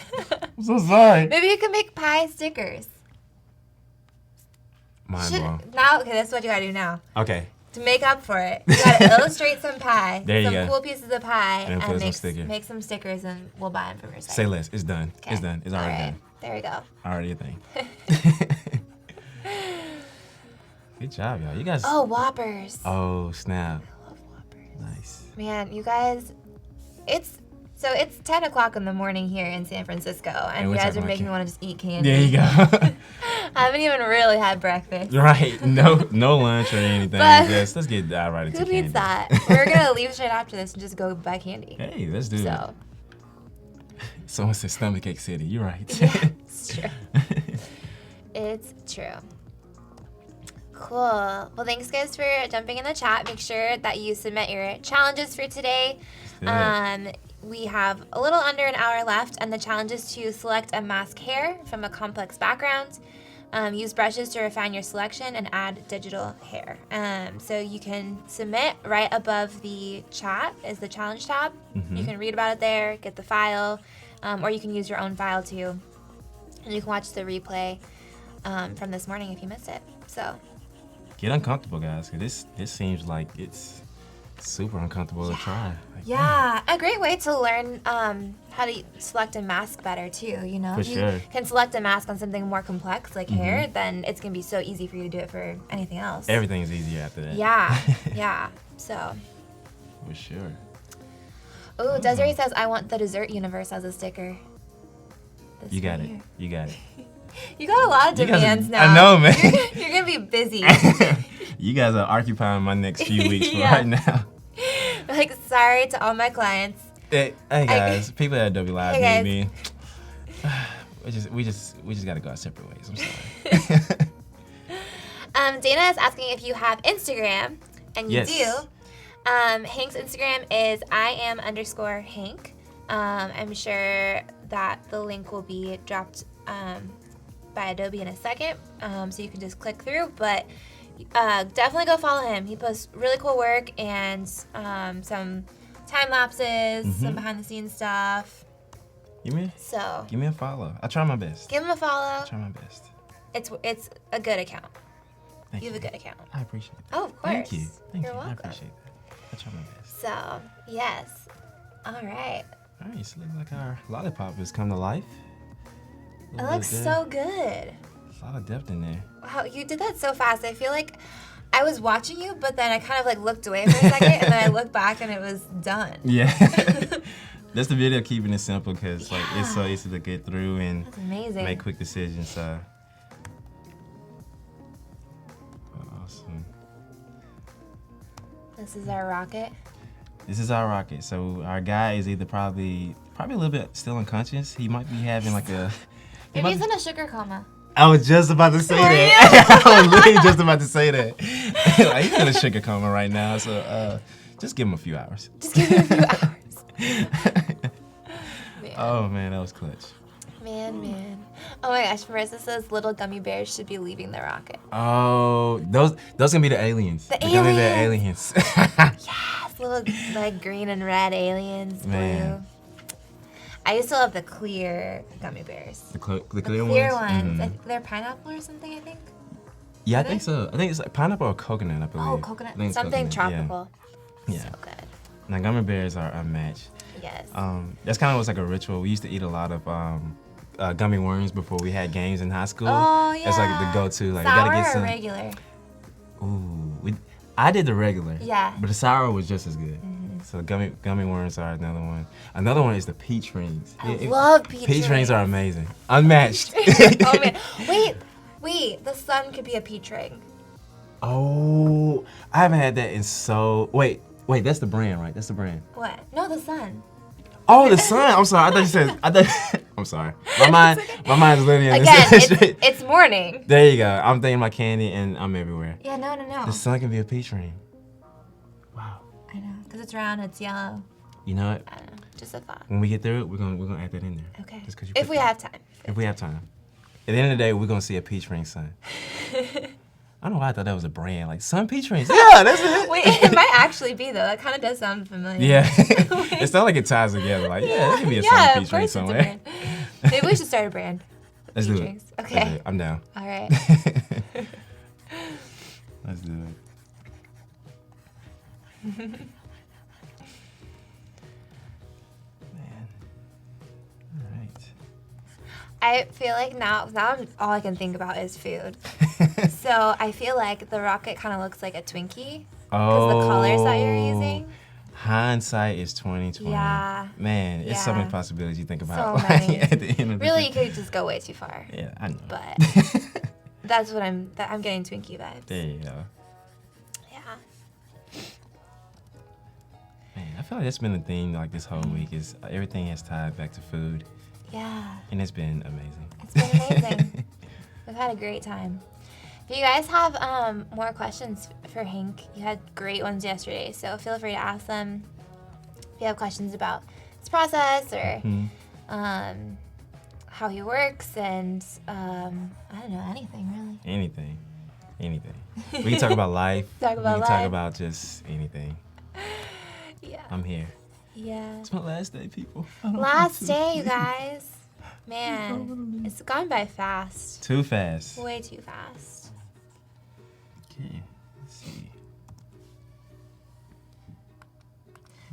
I'm so sorry. Maybe you can make pie stickers. Mind blown. Now, okay, that's what you gotta do now. Okay. To make up for it, you gotta illustrate some pie, There you some go. cool pieces of pie, And put make some stickers. make some stickers, and we'll buy them from your site. Say less. It's done. Okay. It's done. It's already done. There we go. Already a thing. Good job, y'all. You guys. Oh, Whoppers. Oh, snap. I love Whoppers. Nice. Man, you guys, it's 10 o'clock in the morning here in San Francisco, and you guys are making me want to just eat candy. There you go. I haven't even really had breakfast. Right. No lunch or anything. But Just let's get right into candy. Who needs that? We're gonna leave straight after this and just go buy candy. Hey, let's do it. Someone said Stomachache City. You're right. Yeah, it's true. It's true. Cool. Well, thanks guys for jumping in the chat. Make sure that you submit your challenges for today. We have a little under an hour left, and the challenge is to select a mask hair from a complex background. Use brushes to refine your selection and add digital hair. So you can submit right above the chat is the challenge tab. You can read about it there, get the file, or you can use your own file too. And you can watch the replay from this morning if you missed it. So get uncomfortable, guys, because this seems like it's super uncomfortable to try. Like, yeah, a great way to learn how to select a mask better too, you know? For if you can select a mask on something more complex like hair, then it's going to be so easy for you to do it for anything else. Everything's easier after that. Yeah, yeah, so. For sure. Oh, Desiree says, I want the dessert universe as a sticker. You got it. You got it. You got a lot of demands now. I know, man. You're going to be busy. You guys are occupying my next few weeks right now. Like, sorry to all my clients. Hey guys, people at Adobe Live Hey, need me. We just gotta go our separate ways. I'm sorry. Dana is asking if you have Instagram, and you do. Hank's Instagram is IAM_Hank. I'm sure that the link will be dropped by Adobe in a second, so you can just click through. But definitely go follow him. He posts really cool work and some time lapses, some behind the scenes stuff. Give me a follow. I try my best. Give him a follow. I try my best. It's a good account. Thank you have a good account. I appreciate it. Oh, of course. Thank you. You're welcome. I appreciate that. I try my best. So, yes. All right. All right, so it looks like our lollipop has come to life. It looks so good. a lot of depth in there. Wow, you did that so fast. I feel like I was watching you, but then I kind of like looked away for a second, and then I looked back, and it was done. Yeah. That's the beauty of keeping it simple, because like it's so easy to get through and That's amazing. make quick decisions. So awesome. This is our rocket. This is our rocket. So our guy is either probably a little bit still unconscious. He might be having like a. Maybe he's in a sugar coma. I was just about to say that. I was literally just about to say that. Like, he's in a sugar coma right now, so just give him a few hours. Just give him a few hours. Oh man, that was clutch. Man. Oh my gosh, Marissa says little gummy bears should be leaving the rocket. Oh, those gonna be the aliens. The gummy bear aliens. Yes, little like green and red aliens, Man. blue. I used to love the clear gummy bears. The clear Clear ones. ones. Mhm. They're pineapple or something, I think. Yeah, I think so. I think it's like pineapple or coconut, I believe. Oh, coconut. I think it's Something coconut, tropical. Yeah. So good. Now gummy bears are unmatched. Yes. That's kind of was like a ritual. We used to eat a lot of gummy worms before we had games in high school. Oh yeah. That's like the go-to. Like sour we gotta get some. or regular? Ooh, I did the regular. Yeah. But the sour was just as good. So gummy worms are another one. Another one is the peach rings. I love peach rings. Peach rings are amazing. Unmatched. Oh man. Wait. The sun could be a peach ring. Oh, I haven't had that in so. Wait. That's the brand, right? That's the brand. What? No, the sun. Oh, the sun. I'm sorry. I thought you said. I'm sorry. My mind is literally in Again, this. it's morning. There you go. I'm thinking about candy and I'm everywhere. Yeah, no. The sun can be a peach ring. Wow. I know, because it's round, it's yellow. You know what? I don't know, just a thought. When we get through it, we're gonna add that in there. Okay. Just 'cause you If put we that. have time. If we have time. At the end of the day, we're gonna see a peach ring sun. I don't know why I thought that was a brand, like Sun Peach Rings. Yeah, that's it. Wait, it might actually be though. That kind of does sound familiar. Yeah, it's not like it ties together. Like, yeah, there could be a Sun Peach Ring somewhere. It's a brand. Maybe we should start a brand. Let's Peach do it. rings. Let's Okay. do it. I'm down. All right. Let's do it. Man. All right. I feel like now all I can think about is food. So I feel like the rocket kind of looks like a Twinkie because the colors that you're using. Hindsight is 20/20. Yeah. Man, it's so Yeah. many possibilities you think about. So many. At the end of the Really, day. you could just go way too far. Yeah, I know. But that's what I'm getting Twinkie vibes. There you go. Yeah. Man, I feel like that's been the theme like this whole week is everything has tied back to food, Yeah. and it's been amazing. It's been amazing. We've had a great time. If you guys have more questions for Hank, you had great ones yesterday, so feel free to ask them. If you have questions about his process or how he works and I don't know, anything really. Anything. We can talk about life. Talk about we can talk life. about just anything. Yeah. I'm here. Yeah. It's my last day, people. Last day, you guys. Man, it's gone by fast. Too fast. Way too fast. Okay, let's see.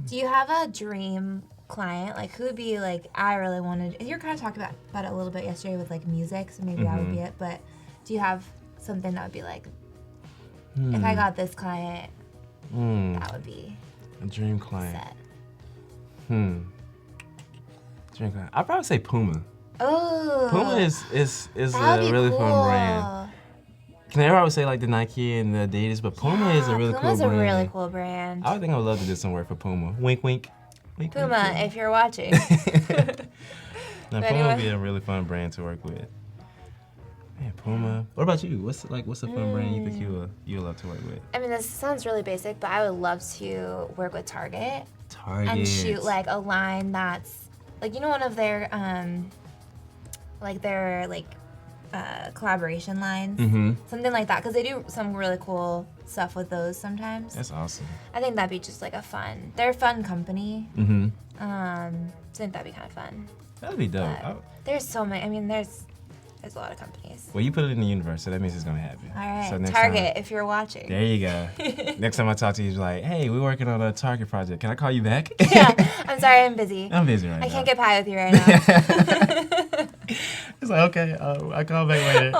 Do you have a dream client? Like, who would be like, I really wanted. You were kind of talking about it a little bit yesterday with like music, so maybe that would be it. But do you have something that would be like, if I got this client, that would be A dream client. set? Dream client. I'd probably say Puma. Oh. Puma is that a would be really cool. fun brand. Can everybody would say like the Nike and the Adidas, but Puma is a really cool Puma's brand. a really cool brand. I would think I would love to do some work for Puma. Wink, wink. Wink, Puma, wink, wink. if you're watching. Now, Puma Anyway. would be a really fun brand to work with. Man, Puma. What about you? What's a fun brand you think you love to work with? I mean, this sounds really basic, but I would love to work with Target. Target. And shoot like a line that's like, you know, one of their collaboration lines, something like that, because they do some really cool stuff with those sometimes. That's awesome. I think that'd be just like they're a fun company. So I think that'd be kind of fun. That'd be dope. But there's so many. I mean, there's a lot of companies. Well, you put it in the universe, so that means it's gonna happen. All right, So next Target, time- if you're watching. There you go. Next time I talk to you, you're like, hey, we're working on a Target project. Can I call you back? Yeah, I'm sorry, I'm busy. I'm busy right now. I can't get pie with you right now. It's like, okay, I'll call back later.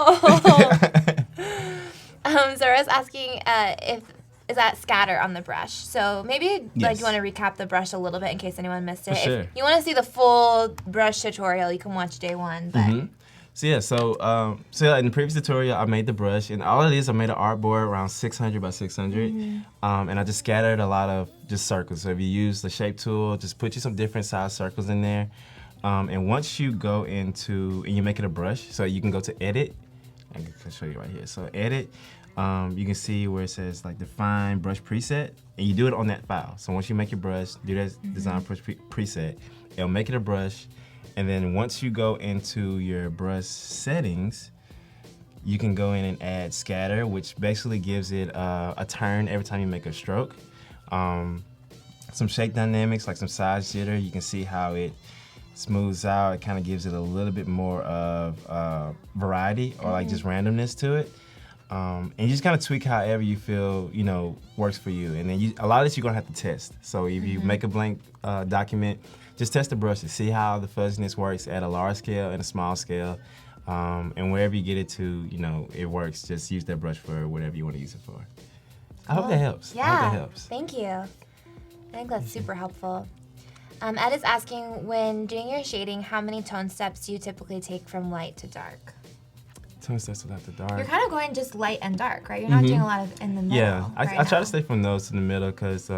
Zora's asking if is that scatter on the brush. So maybe like you want to recap the brush a little bit in case anyone missed it. For sure. If you want to see the full brush tutorial, you can watch day one. But So in the previous tutorial, I made the brush, and all it is, I made an artboard around 600 by 600, and I just scattered a lot of just circles. So if you use the shape tool, just put you some different size circles in there. And once you go into, and you make it a brush, so you can go to edit. I can show you right here. So edit, you can see where it says like define brush preset, and you do it on that file. So once you make your brush, do that design brush preset, it'll make it a brush. And then once you go into your brush settings, you can go in and add scatter, which basically gives it a turn every time you make a stroke. Some shake dynamics, like some size jitter, you can see how it smooths out. It kind of gives it a little bit more of variety or like just randomness to it. And you just kind of tweak however you feel, works for you. And then a lot of this you're gonna have to test. So if you make a blank document, just test the brushes, see how the fuzziness works at a large scale and a small scale. And wherever you get it to, it works. Just use that brush for whatever you want to use it for. I hope that helps. Yeah, I hope that helps. Thank you. I think that's super helpful. Ed is asking, when doing your shading, how many tone steps do you typically take from light to dark? Tone steps to light to dark. You're kind of going just light and dark, right? You're not doing a lot of in the middle. Yeah, I try to stay from those to the middle because,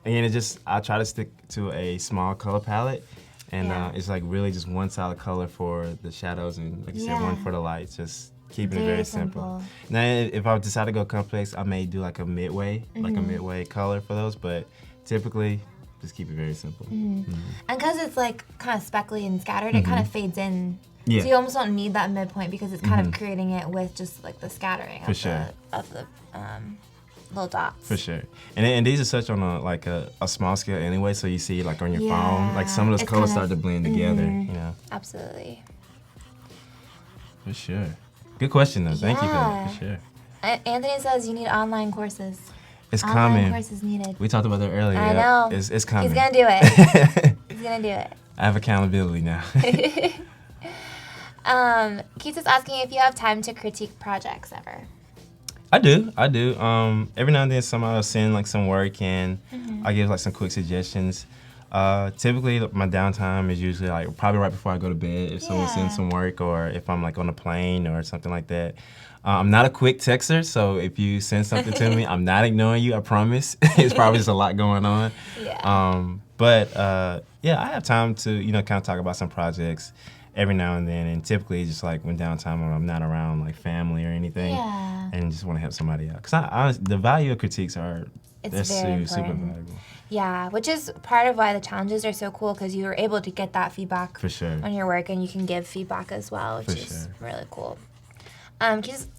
I try to stick to a small color palette. And it's like really just one solid color for the shadows and, like you said, one for the lights. Just keeping it very simple. Now, if I decide to go complex, I may do like a midway, color for those. But typically, just keep it very simple. And because it's like kind of speckly and scattered, it kind of fades in. Yeah. So you almost don't need that midpoint because it's kind of creating it with just like the scattering of the little dots. For sure. And these are such on a small scale anyway, so you see like on your phone, like some of those colors start to blend together, Absolutely. For sure. Good question though. Thank you for that. For sure. Anthony says you need online courses. It's coming. Online courses needed. We talked about that earlier. I know. It's coming. He's gonna do it. He's gonna do it. I have accountability now. Keith is asking if you have time to critique projects ever. I do. Every now and then somebody will send like some work and I give like some quick suggestions. Typically my downtime is usually like probably right before I go to bed if someone sends some work or if I'm like on a plane or something like that. I'm not a quick texter, so if you send something to me, I'm not ignoring you, I promise. It's probably just a lot going on. I have time to, kind of talk about some projects every now and then, and typically just like when downtime or I'm not around like family or anything, and just want to help somebody out. Because the value of critiques super valuable. Yeah, which is part of why the challenges are so cool because you were able to get that feedback on your work, and you can give feedback as well, which is really cool.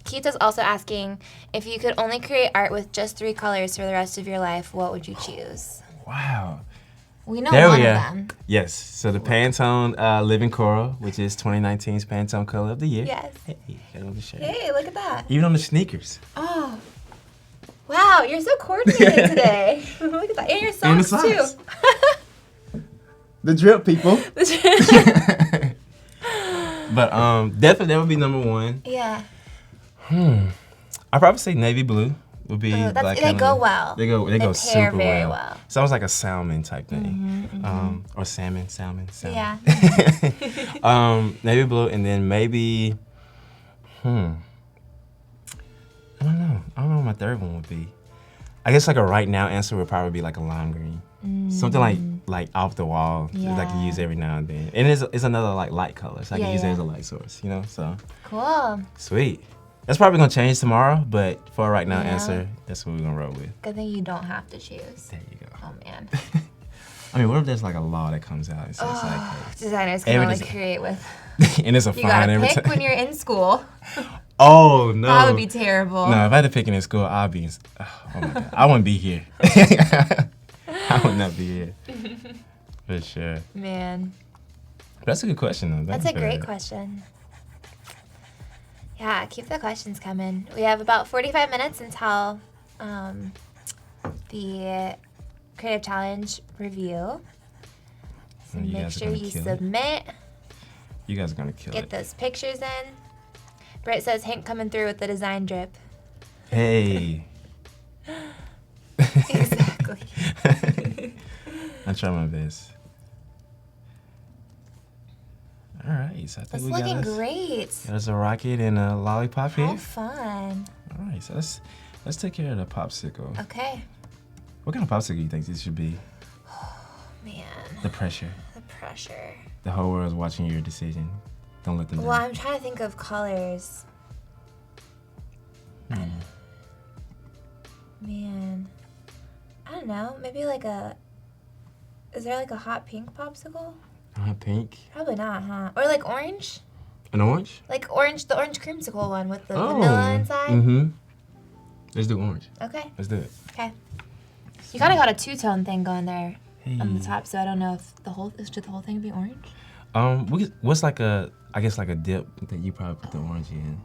Keith is also asking, if you could only create art with just 3 colors for the rest of your life, what would you choose? Wow. We know one of them. Yes. So the Pantone Living Coral, which is 2019's Pantone Color of the Year. Yes. Hey, got on the shirt. Hey, look at that. Even on the sneakers. Oh. Wow, you're so coordinated today. Look at that. And your socks, too. The drip, people. But definitely that would be number 1. Yeah. I'd probably say navy blue would be they go well. They go super very well. Sounds like a salmon type thing. Or salmon. Yeah. Navy blue, and then maybe I don't know what my third one would be. I guess like a right now answer would probably be like a lime green. Something like off the wall, like you use every now and then. And it's another like light color, so I can use it as a light source, so. Cool. Sweet. That's probably gonna change tomorrow, but for a right now answer, that's what we're gonna roll with. Good thing you don't have to choose. There you go. Oh man. I mean, what if there's like a law that comes out? So it's like, hey, designers can only create with. And it's a fine every time. You gotta pick when you're in school. Oh no. That would be terrible. No, if I had to pick in school, I'd be. Oh my God, I wouldn't be here. I would not be here. For sure. Man. That's a good question though. That's a great question. Yeah, keep the questions coming. We have about 45 minutes until the Creative Challenge review. So make sure you submit. You guys are gonna kill Get it. those pictures in. Britt says Hank coming through with the design drip. Hey. Exactly. I try my best. All right, so I think It's we got looking us. great. Got us a rocket and a lollipop How here. fun. All right, so let's take care of the popsicle. Okay. What kind of popsicle do you think this should be? Man, The pressure. the pressure. The whole world's watching your decision. Don't let them Well, down. I'm trying to think of colors. Man, I don't know. Maybe like a. Is there like a hot pink popsicle? Pink. Probably not, huh? Or like orange? An orange? Like orange, the orange creamsicle one with the vanilla inside? Mm-hmm. Let's do orange. Okay. Let's do it. Okay. You kind of got a two-tone thing going there Hey. on the top, so I don't know if should the whole thing be orange? What's like I guess like a dip that you probably put the orange in?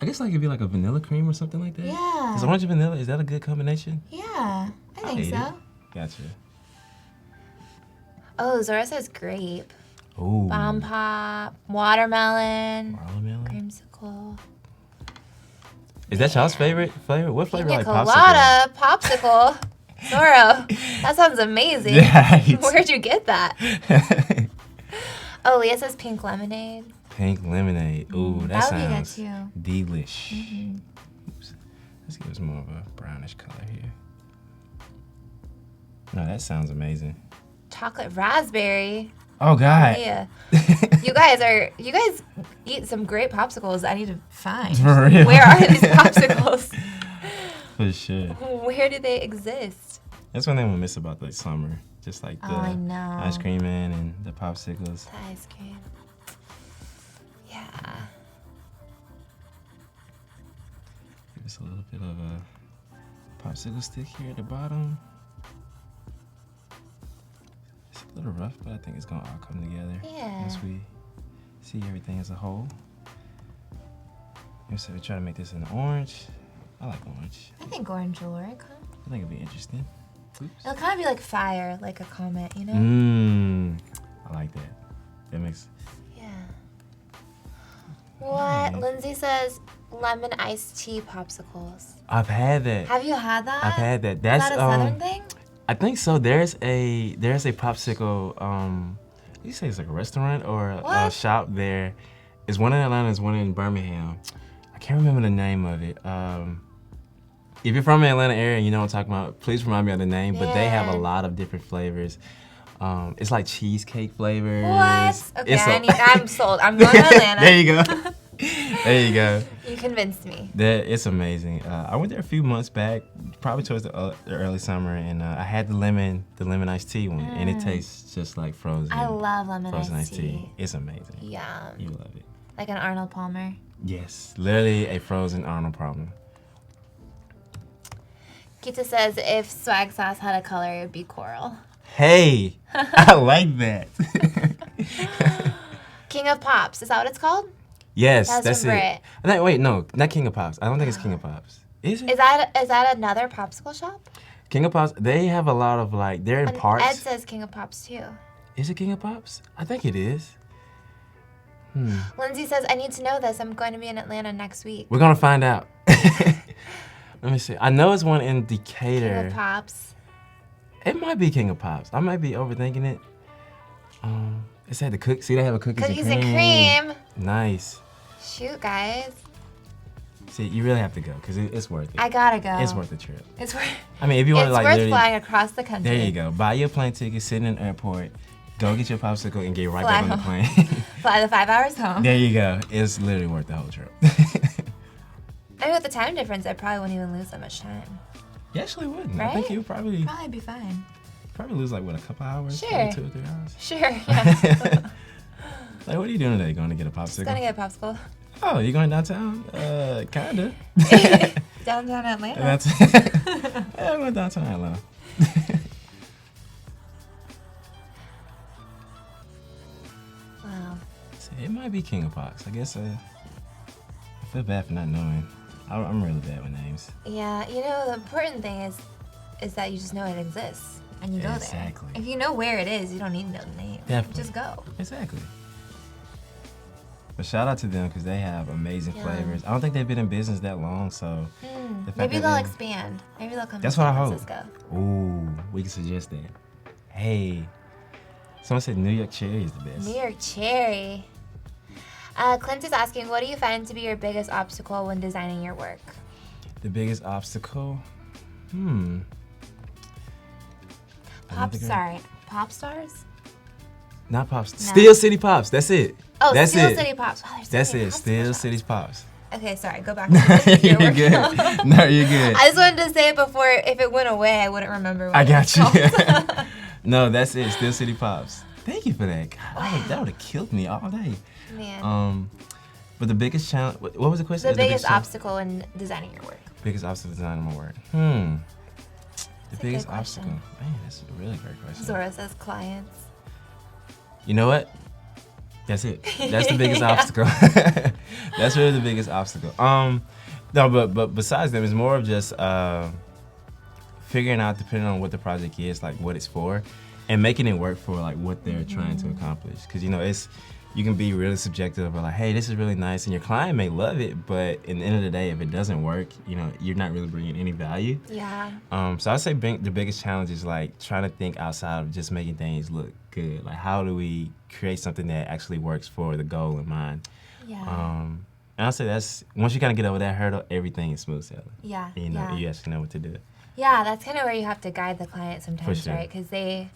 I guess like it'd be like a vanilla cream or something like that. Yeah. Is orange and vanilla, is that a good combination? Yeah, I think hate so. it. Gotcha. Oh, Zora says grape, Ooh. bomb pop, watermelon, Watermelon. creamsicle. Is that y'all's favorite flavor? What flavor Pina like popsicle? colada, popsicle. Zora, that sounds amazing. Right. Where'd you get that? Oh, Leah says pink lemonade. Pink lemonade. Ooh, that That would be good sounds too. delish. Mm-hmm. Oops. Let's give us more of a brownish color here. No, that sounds amazing. Chocolate raspberry. Oh God. Yeah. You guys eat some great popsicles I need to find. For real. Where are these popsicles? For sure. Where do they exist? That's one thing we miss about the summer. Just like the I know. ice cream man and the popsicles. The ice cream. Yeah. Give us a little bit of a popsicle stick here at the bottom. It's a little rough, but I think it's gonna all come together Yeah. once we see everything as a whole. So we try to make this an orange. I like orange. I think orange will work, huh? I think it'd be interesting. Oops. It'll kind of be like fire, like a comet, you know? I like that. That makes. Yeah. What? Alright. Lindsay says lemon iced tea popsicles. I've had that. Have you had that? I've had that. Is That's that a southern thing? I think so. There's a popsicle. You say it's like a restaurant or a What? shop there. There's one in Atlanta. There's one in Birmingham. I can't remember the name of it. If you're from the Atlanta area and you know what I'm talking about, please remind me of the name. But they have a Yeah. lot of different flavors. It's like cheesecake flavors. What? Okay, It's I'm sold. I'm going to Atlanta. There you go. There you go. You convinced me. It's amazing. I went there a few months back, probably towards the early summer, and I had the lemon iced tea one, and it tastes just like frozen. I love lemon frozen iced tea. It's amazing. Yum. You love it. Like an Arnold Palmer. Yes, literally a frozen Arnold Palmer. Kita says if swag sauce had a color, it would be coral. Hey, I like that. King of Pops, is that what it's called? Yes, That's that's from it. Wait, no, not King of Pops. I don't think it's King of Pops. Is it? Is that another popsicle shop? King of Pops, they have a lot of like, they're in And parts. Ed says King of Pops too. Is it King of Pops? I think it is. Lindsay says, I need to know this. I'm going to be in Atlanta next week. We're gonna find out. Let me see. I know it's one in Decatur. King of Pops. It might be King of Pops. I might be overthinking it. It's at the cook. See, they have a Cookies and cream. Nice. Shoot, guys. See, you really have to go because it's worth it. I gotta go. It's worth the trip. It's worth. I mean, if you want It's to like worth literally, flying across the country. there you go. Buy your plane ticket, sit in an airport, go get your popsicle, and get right Fly back on the home. plane. Fly the 5 hours home. There you go. It's literally worth the whole trip. I mean, with the time difference, I probably wouldn't even lose that much time. You actually wouldn't. I think Right? you would probably Probably be fine. lose like what, a couple hours? Sure. Maybe 2 or 3 hours. Sure, yeah. Like, what are you doing today? Going to get a popsicle? Gonna get a popsicle. Oh, you going downtown? Kinda. Downtown Atlanta. That's yeah, I went downtown Atlanta. Wow. See, it might be King of Pops. I guess I feel bad for not knowing. I'm really bad with names. Yeah, you know, the important thing is that you just know it exists and you go Exactly. there. If you know where it is, you don't need to know the name. Definitely. Just go. Exactly. But shout out to them because they have amazing flavors. I don't think they've been in business that long, so. Maybe they'll expand. Maybe they'll come to That's what San I hope. Francisco. Ooh, we can suggest that. Hey, someone said New York cherry is the best. New York cherry. Clint is asking, what do you find to be your biggest obstacle when designing your work? The biggest obstacle? Pop stars? Not Pops. No. Steel City Pops. That's it. Oh, That's Steel it. City Pops. Wow, there's so That's many it. popsicle Steel shops. City Pops. Okay, sorry. Go back to your You're work. good. No, you're good. I just wanted to say it before. If it went away, I wouldn't remember what I it got was you. called. No, that's it. Steel City Pops. Thank you for that. God, that would have killed me all day. Man. But the biggest challenge. What was the question? The biggest obstacle in designing your work. Biggest obstacle in designing my work. The a biggest good obstacle. question. Man, that's a really great question. Zora says clients. You know what? That's it. That's the biggest obstacle. That's really the biggest obstacle. No, but besides them, it's more of just figuring out, depending on what the project is, like what it's for, and making it work for like what they're trying to accomplish. Because you can be really subjective about like, hey, this is really nice, and your client may love it, but in the end of the day, if it doesn't work, you're not really bringing any value. Yeah. So I'd say the biggest challenge is like trying to think outside of just making things look good. Like, how do we create something that actually works for the goal in mind? Yeah. And I'd say that's, once you kind of get over that hurdle, everything is smooth sailing. Yeah. And you actually know what to do. Yeah, that's kind of where you have to guide the client sometimes, sure. right? Because they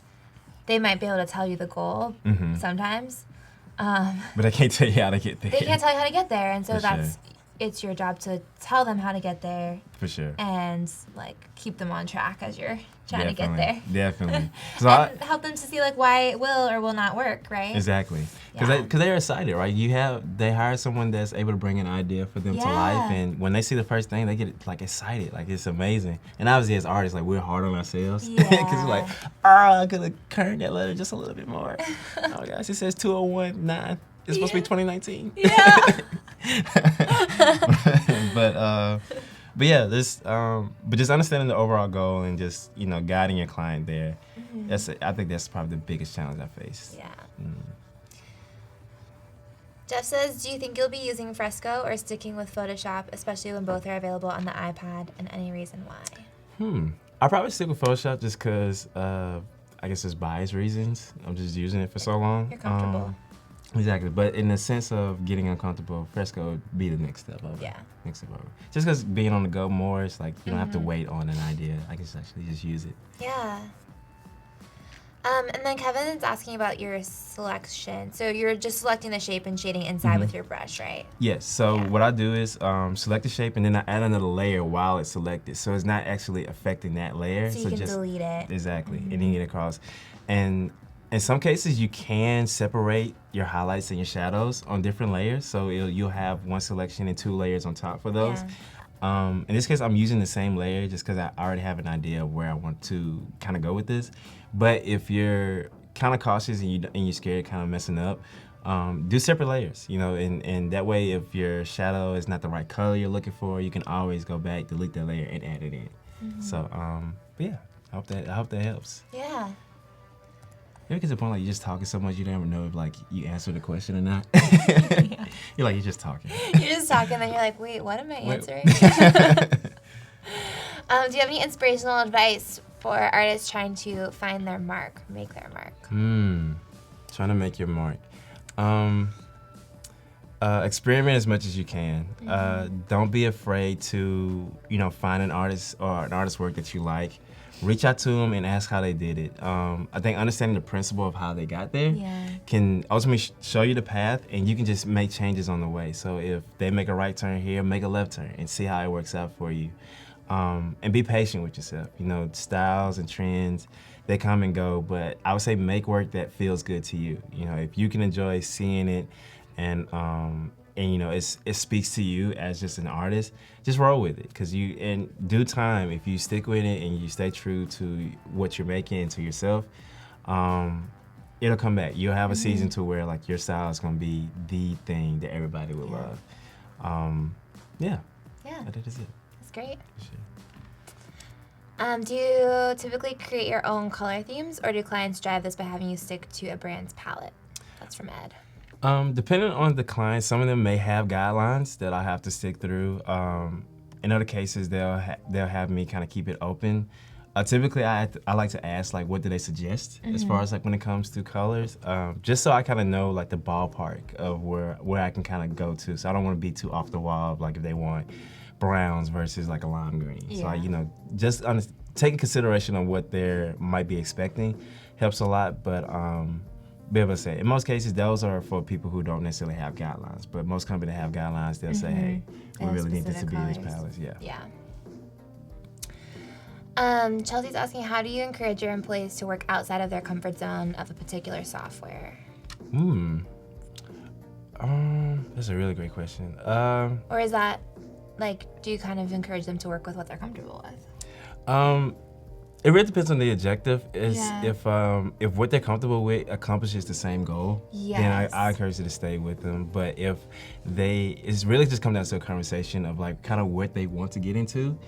might be able to tell you the goal sometimes. But I can't tell you how to get there. They can't tell you how to get there, and so For sure. it's your job to tell them how to get there. For sure. And like keep them on track as you're trying to get there. Definitely. And help them to see like why it will or will not work, right? Exactly. Because they're excited, right? They hire someone that's able to bring an idea for them to life, and when they see the first thing, they get like excited, like it's amazing. And obviously, as artists, like we're hard on ourselves because we're like, I could have turned that letter just a little bit more. Oh gosh, it says 2019. It's supposed to be 2019. Yeah. But yeah, but just understanding the overall goal and just guiding your client there. I think that's probably the biggest challenge I face. Yeah. Jeff says, do you think you'll be using Fresco or sticking with Photoshop, especially when both are available on the iPad, and any reason why? I'll probably stick with Photoshop just because I guess there's bias reasons. I'm just using it for so long. You're comfortable. Exactly, but in the sense of getting uncomfortable, Fresco would be the next step over. Yeah. Next step over. Just because being on the go more, it's like you don't have to wait on an idea. I can actually just use it. Yeah. And then Kevin is asking about your selection. So you're just selecting the shape and shading inside with your brush, right? Yes, so what I do is select the shape and then I add another layer while it's selected. So it's not actually affecting that layer. So you can just delete it. Exactly, and then get across. And in some cases, you can separate your highlights and your shadows on different layers. So you'll have one selection and 2 layers on top for those. Yeah. In this case, I'm using the same layer just because I already have an idea of where I want to kind of go with this. But if you're kind of cautious and you're scared of kind of messing up, do separate layers, and that way if your shadow is not the right color you're looking for, you can always go back, delete that layer, and add it in. So, but yeah, I hope that helps. Yeah. Maybe it gets to the point like you're just talking so much you don't even know if like you answered the question or not. You're just talking. You're just talking, then you're like, wait, what am I answering? Do you have any inspirational advice for artists trying to find their mark, make their mark? Trying to make your mark. Experiment as much as you can. Don't be afraid to, find an artist or an artist's work that you like. Reach out to them and ask how they did it. I think understanding the principle of how they got there can ultimately show you the path, and you can just make changes on the way. So if they make a right turn here, make a left turn and see how it works out for you. And be patient with yourself. Styles and trends, they come and go, but I would say make work that feels good to you. If you can enjoy seeing it and it speaks to you as just an artist, just roll with it. Because in due time, if you stick with it and you stay true to what you're making and to yourself, it'll come back. You'll have a season to where like your style is gonna be the thing that everybody will love. Yeah. That is it. That's great. Sure. Do you typically create your own color themes, or do clients drive this by having you stick to a brand's palette? That's from Ed. Depending on the client, some of them may have guidelines that I have to stick through. In other cases, they'll have me kind of keep it open. Typically, I like to ask like, what do they suggest as far as like when it comes to colors, just so I kind of know like the ballpark of where I can kind of go to. So I don't want to be too off the wall of like if they want browns versus like a lime green. Yeah. So just taking consideration on what they might be expecting helps a lot. But be able to say, in most cases, those are for people who don't necessarily have guidelines. But most companies have guidelines. They'll say, hey, we really need this to be this palette. Yeah. Chelsea's asking, how do you encourage your employees to work outside of their comfort zone of a particular software? That's a really great question. Or is that, like, do you kind of encourage them to work with what they're comfortable with? It really depends on the objective. If what they're comfortable with accomplishes the same goal, then I encourage you to stay with them. But if it's really just come down to a conversation of like kind of what they want to get into,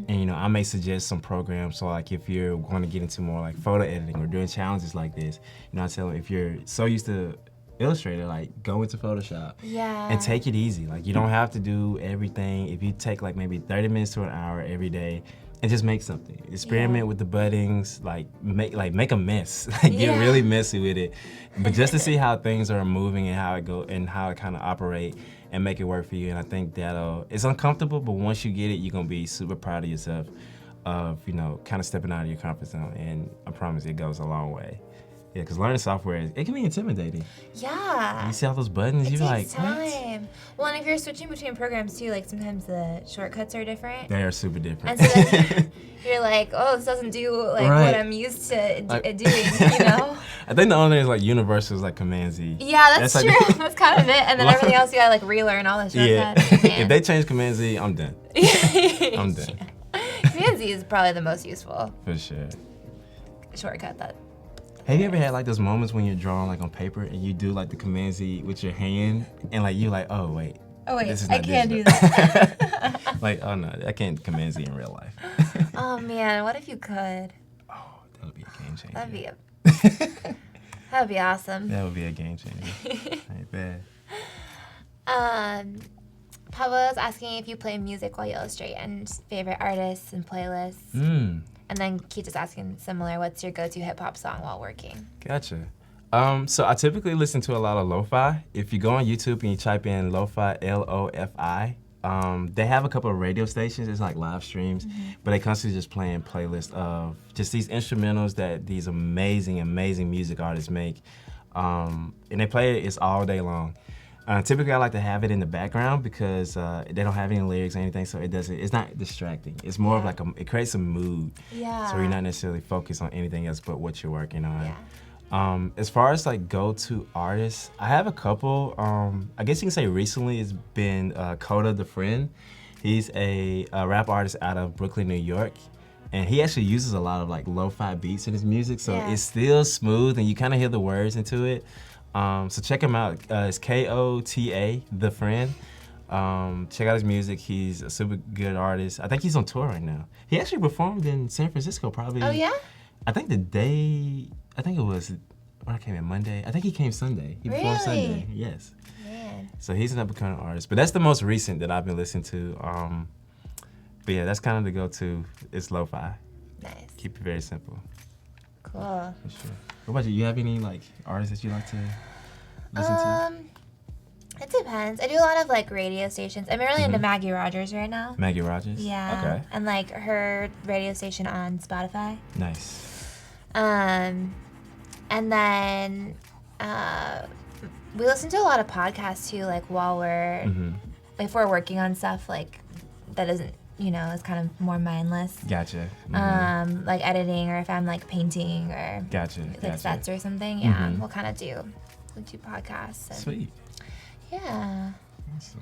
and I may suggest some programs. So like if you're going to get into more like photo editing or doing challenges like this, I tell them if you're so used to Illustrator, like go into Photoshop and take it easy. Like you don't have to do everything. If you take like maybe 30 minutes to an hour every day and just make something. Experiment with the buttons, make a mess. Get really messy with it. But just to see how things are moving and how it go and how it kind of operate and make it work for you. And I think it's uncomfortable, but once you get it, you're gonna be super proud of yourself of, kind of stepping out of your comfort zone. And I promise it goes a long way. Yeah, because learning software, it can be intimidating. Yeah. You see all those buttons, you're like, what? Well, and if you're switching between programs too, like sometimes the shortcuts are different. They are super different. And so then you're like, oh, this doesn't do like what I'm used to doing, I think the only thing is like universal is like Command Z. Yeah, that's true. Like, that's kind of it. And then everything else you gotta like relearn all the shortcuts. Yeah. If they change Command Z, I'm done. I'm done. Command Z is probably the most useful. For sure. Shortcut that. Have you ever had like those moments when you're drawing like on paper and you do like the Command Z with your hand and like you're like, oh wait, this is I not can't digital. do that. Like, oh no, I can't Command Z in real life. Oh man, what if you could? Oh, that would be a game changer. That'd be awesome. That would be a game changer. Ain't bad. Pablo's asking if you play music while you illustrate and favorite artists and playlists. And then Keith is asking similar, what's your go-to hip-hop song while working? Gotcha. So I typically listen to a lot of lo-fi. If you go on YouTube and you type in lo-fi, L-O-F-I, they have a couple of radio stations. It's like live streams, but they constantly just playing playlists of just these instrumentals that these amazing, amazing music artists make. And they play it all day long. Typically, I like to have it in the background because they don't have any lyrics or anything, so it's not distracting. It's more of like it creates a mood. Yeah. So you're not necessarily focused on anything else but what you're working on. Yeah. As far as like go-to artists, I have a couple. I guess you can say recently it's been Coda the Friend. He's a rap artist out of Brooklyn, New York. And he actually uses a lot of like lo-fi beats in his music, so it's still smooth and you kind of hear the words into it. So check him out. It's Kota, The Friend. Check out his music. He's a super good artist. I think he's on tour right now. He actually performed in San Francisco probably. Oh, yeah? I think it was, when I came in Monday. I think he came Sunday. He performed Sunday. Yes. Man. So he's an up-and-coming artist. But that's the most recent that I've been listening to. But yeah, that's kind of the go-to. It's lo-fi. Nice. Keep it very simple. Cool. For sure. What about you? You have any like artists that you like to listen to? It depends. I do a lot of like radio stations. I'm really into Maggie Rogers right now. Maggie Rogers? Yeah. Okay. And like her radio station on Spotify. Nice. And then we listen to a lot of podcasts too, like while if we're working on stuff like that isn't, is kind of more mindless. Gotcha. Like editing, or if I'm like painting or like sets or something. Yeah, we'll kind of do podcasts. Sweet. Yeah. Awesome.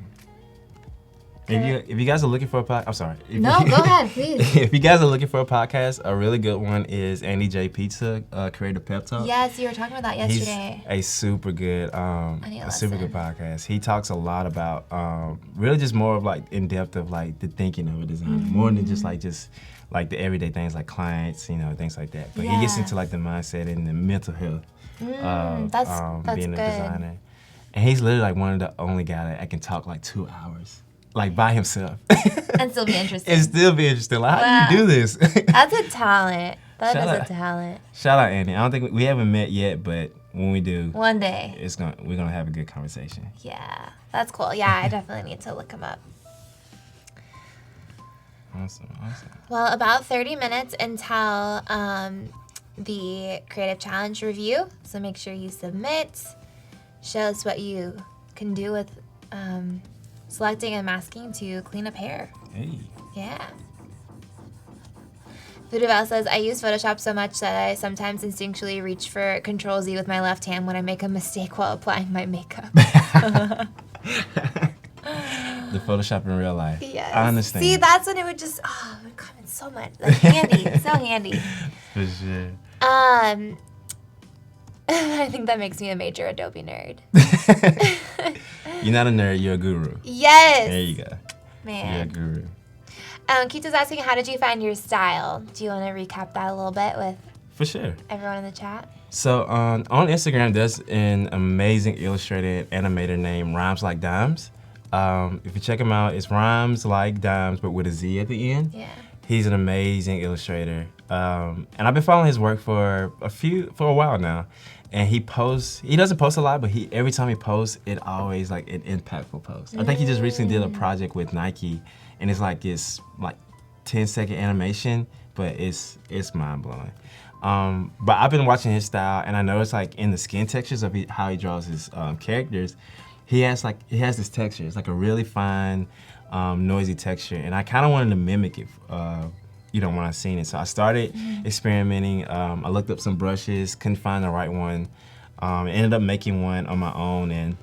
If you guys are looking for a podcast, I'm sorry. No, go ahead, please. If you guys are looking for a podcast, a really good one is Andy J. Pizza, Creative Pep Talk. Yes, you were talking about that yesterday. He's a super good podcast. He talks a lot about really just more of like in depth of like the thinking of a designer, more than just like the everyday things like clients, things like that. But he gets into like the mindset and the mental health of that's being a designer. And he's literally like one of the only guy that can talk like 2 hours, like by himself. And still be interesting. And still be interesting. Like, how do you do this? That's a talent. That is a talent. Shout out Andy. I don't think we haven't met yet, but when we do, one day, we're gonna have a good conversation. Yeah, that's cool. Yeah, I definitely need to look him up. Awesome. Well, about 30 minutes until the Creative Challenge review, so make sure you submit. Show us what you can do with selecting and masking to clean up hair. Hey. Yeah. Vuduvel says, I use Photoshop so much that I sometimes instinctually reach for Control-Z with my left hand when I make a mistake while applying my makeup. The Photoshop in real life. Yes. I understand. See, that's when it would just, it would come in so much. Like, handy. So handy. For sure. I think that makes me a major Adobe nerd. You're not a nerd, you're a guru. Yes. There you go. Man. You're a guru. Keita's asking, how did you find your style? Do you want to recap that a little bit with For sure. everyone in the chat? So on Instagram, there's an amazing illustrated animator named Rhymes Like Dimes. If you check him out, it's Rhymes Like Dimes, but with a Z at the end. Yeah. He's an amazing illustrator. And I've been following his work for a while now. And he doesn't post a lot, but every time he posts, it always like an impactful post. I think he just recently did a project with Nike, and it's like 10-second animation, but it's mind-blowing. But I've been watching his style, and I know it's like in the skin textures of how he draws his characters. He has this texture. It's like a really fine, noisy texture, and I kind of wanted to mimic it. When I seen it, so I started experimenting. I looked up some brushes, couldn't find the right one. Ended up making one on my own and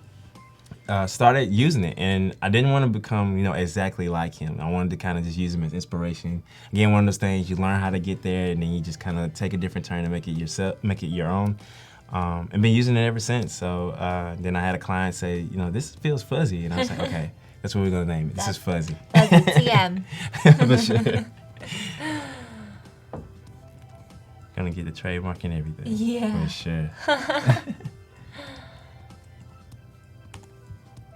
started using it. And I didn't want to become, exactly like him. I wanted to kind of just use him as inspiration. Again, one of those things you learn how to get there, and then you just kind of take a different turn and make it your own. And been using it ever since. So then I had a client say, this feels fuzzy, and I was like, okay, that's what we're gonna name it. This is fuzzy. Fuzzy TM. For sure. Gonna get the trademark and everything. Yeah. For sure.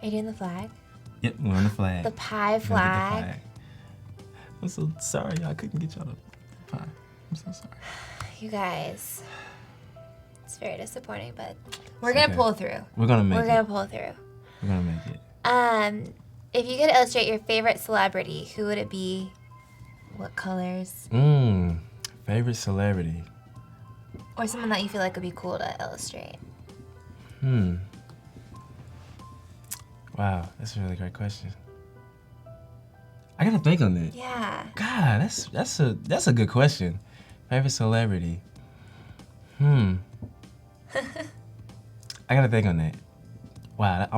Are you doing the flag? Yep, we're on the flag. The pie flag. I'm so sorry, I couldn't get y'all the pie. I'm so sorry. You guys, it's very disappointing, but we're gonna pull through. We're gonna make it. We're gonna pull through. We're gonna make it. If you could illustrate your favorite celebrity, who would it be? What colors? Favorite celebrity. Or someone that you feel like would be cool to illustrate. Wow, that's a really great question. I gotta think on that. Yeah. God, that's a good question. Favorite celebrity. I gotta think on that. Wow,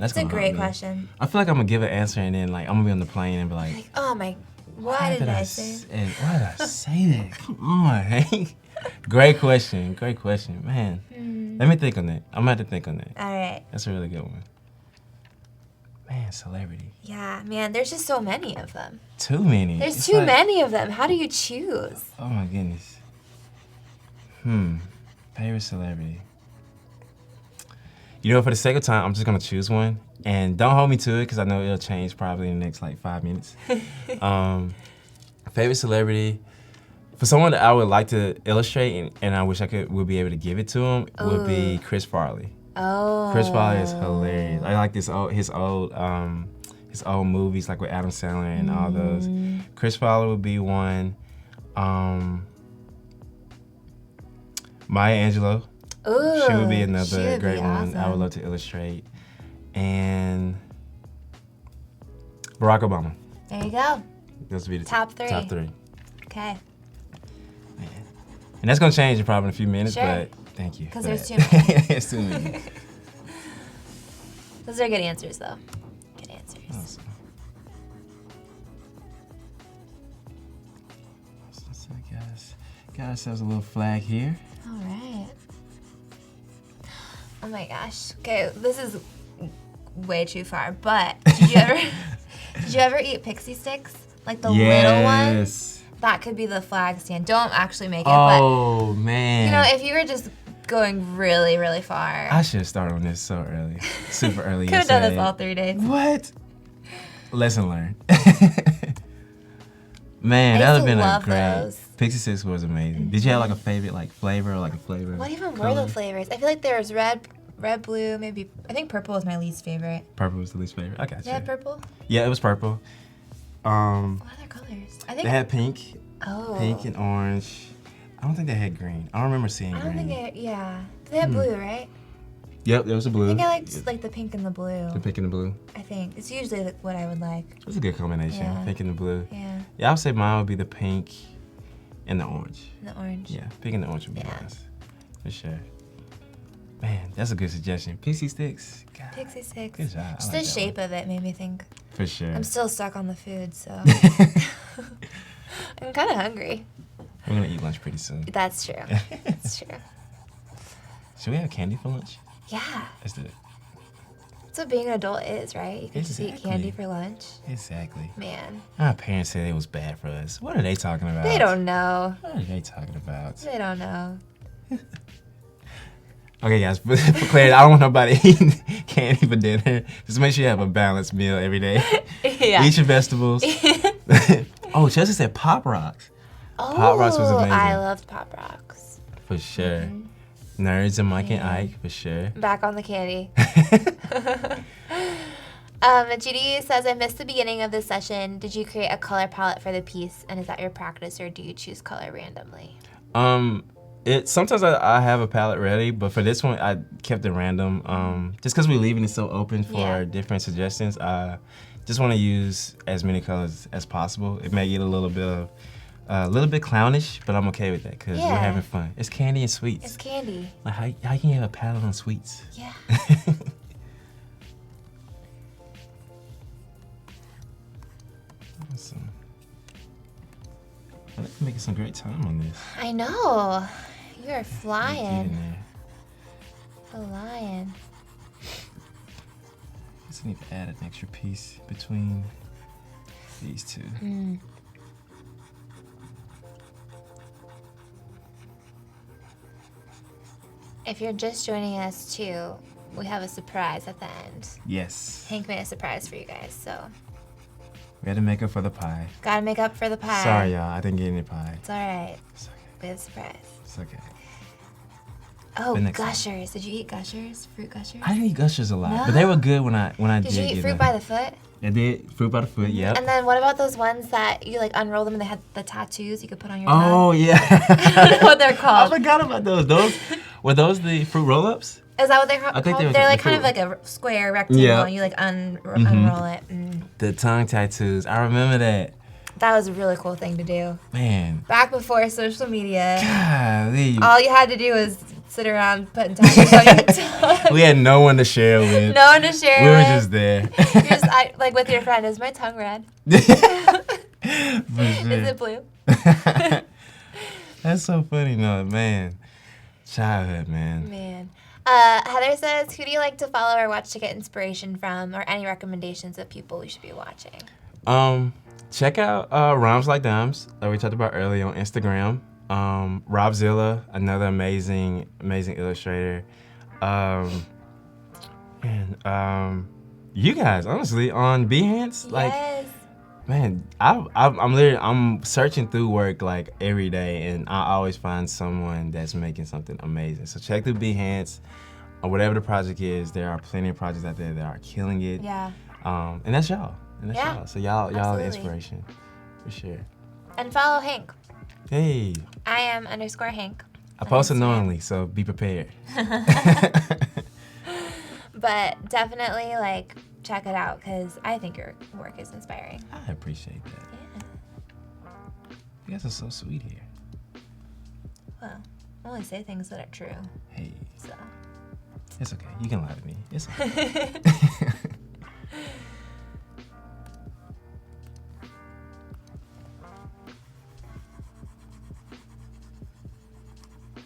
that's a great question. I feel like I'm gonna give an answer and then I'm gonna be on the plane and be like, oh my, why did I say? Why did I say that? Come on, Hank. Great question, man. Let me think on that. I'm gonna have to think on that. All right. That's a really good one. Man, celebrity. Yeah, man, there's just so many of them. Too many. There's too many of them. How do you choose? Oh my goodness. Favorite celebrity. For the sake of time, I'm just gonna choose one. And don't hold me to it, because I know it'll change probably in the next 5 minutes. Favorite celebrity. For someone that I would like to illustrate, and I wish would be able to give it to him, would be Chris Farley. Oh. Chris Farley is hilarious. I like his old movies, like with Adam Sandler and all those. Chris Farley would be one. Maya Angelou. Ooh, she would be another great one. Awesome. I would love to illustrate. And Barack Obama. There you go. Those would be the top three. Top three. Okay. Man. And that's gonna change in probably a few minutes, sure. But thank you. Because there's too many. There's too many. Those are good answers, though. Good answers. Awesome. So got ourselves a little flag here. All right. Oh my gosh. Okay, this is way too far, but did you ever eat pixie sticks? Like the little ones? That could be the flag stand. Don't actually make it, oh, man. if you were just going really, really far. I should have started on this so early. Super early. Could have done this all 3 days. What? Lesson learned. Man, that would have been a great. Those. Pixie Sticks was amazing. Did you have like a favorite like flavor or like a flavor? What even were the flavors? I feel like there was red, blue, maybe. I think purple was my least favorite. Purple was the least favorite. I got you. They had purple? Yeah, it was purple. What other colors? I think They had pink. Oh. Pink and orange. I don't think they had green. I don't remember seeing green. I don't think they had blue, right? Yep, there was a blue. I think I liked like the pink and the blue. The pink and the blue. I think it's usually what I would like. It's a good combination. Yeah. Pink and the blue. Yeah. Yeah, I would say mine would be the pink and the orange. The orange. Yeah, pink and the orange would be Yeah. nice. For sure. Man, that's a good suggestion. Pixie Sticks. God, Pixie Sticks. good job. Just I like the that shape of it made me think. For sure. I'm still stuck on the food, so I'm kind of hungry. We're gonna eat lunch pretty soon. That's true. That's true. Should we have candy for lunch? Yeah. Let's do it. That's what being an adult is, right? You can just eat Exactly. candy for lunch. Exactly. Man, Our parents said it was bad for us. What are they talking about? they don't know. What are they talking about? They don't know. Okay, guys, for clarity, I don't want nobody eating candy for dinner. Just make sure you have a balanced meal every day. Yeah. Eat your vegetables. Oh, Chelsea said Pop Rocks. Oh, Pop Rocks was amazing. I loved Pop Rocks. For sure. Nerds and Mike and Ike, for sure. Back on the candy. Judy says, I missed the beginning of this session. Did you create a color palette for the piece? And is that your practice, or do you choose color randomly? Sometimes I have a palette ready, but for this one, I kept it random. Just because we're leaving it so open for different suggestions, I just want to use as many colors as possible. It may get a little bit clownish, but I'm okay with that because we're having fun. It's candy and sweets. It's candy. Like how can you have a palette on sweets? Yeah. Awesome. I'm making some great time on this. I know. You are Get flying. in there. Flying. Just need to add an extra piece between these two. If you're just joining us too, we have a surprise at the end. Yes. Hank made a surprise for you guys, so We had to make up for the pie. gotta make up for the pie. Sorry, y'all. I didn't get any pie. It's all right. It's okay. We have a surprise. It's okay. Oh, The next Gushers. Did you eat Gushers? Fruit Gushers? I didn't eat Gushers a lot, but they were good when I Did you eat get fruit them. by the foot? I did fruit by the foot. Yep. And then what about those ones that you like unroll them and they had the tattoos you could put on your Oh tongue? yeah. I don't know what they're I called. forgot about those. Were those the fruit roll-ups? Is that what they're called? I think they were They're the like kind of fruit- like a square rectangle Yeah. and you like unroll it. The tongue tattoos. I remember that. That was a really cool thing to do. Man. Back before social media, Golly. all you had to do was sit around putting tattoos on your tongue. We had no one to share with. No one to share We were with. just there. You're just like with your friend. Is my tongue red? For Is sure. it blue? That's so funny, no, man. Childhood, man. Man. Heather says, who do you like to follow or watch to get inspiration from, or any recommendations of people we should be watching? Check out Rhymes Like Dimes that we talked about earlier on Instagram. Robzilla, another amazing illustrator. You guys, honestly, on Behance, like, Yes. man, I'm searching through work like every day, and I always find someone that's making something amazing. So check through Behance, or whatever the project is. There are plenty of projects out there that are killing it. Yeah. And that's y'all. Yeah, So y'all are the absolutely. inspiration, for sure. And follow Hank. Hey, I am _Hank. I post unknowingly, so be prepared. But definitely like check it out because I think your work is inspiring. I appreciate that. Yeah. You guys are so sweet here. Well, I only say things that are true. Hey, So. it's okay. You can lie to me. It's okay.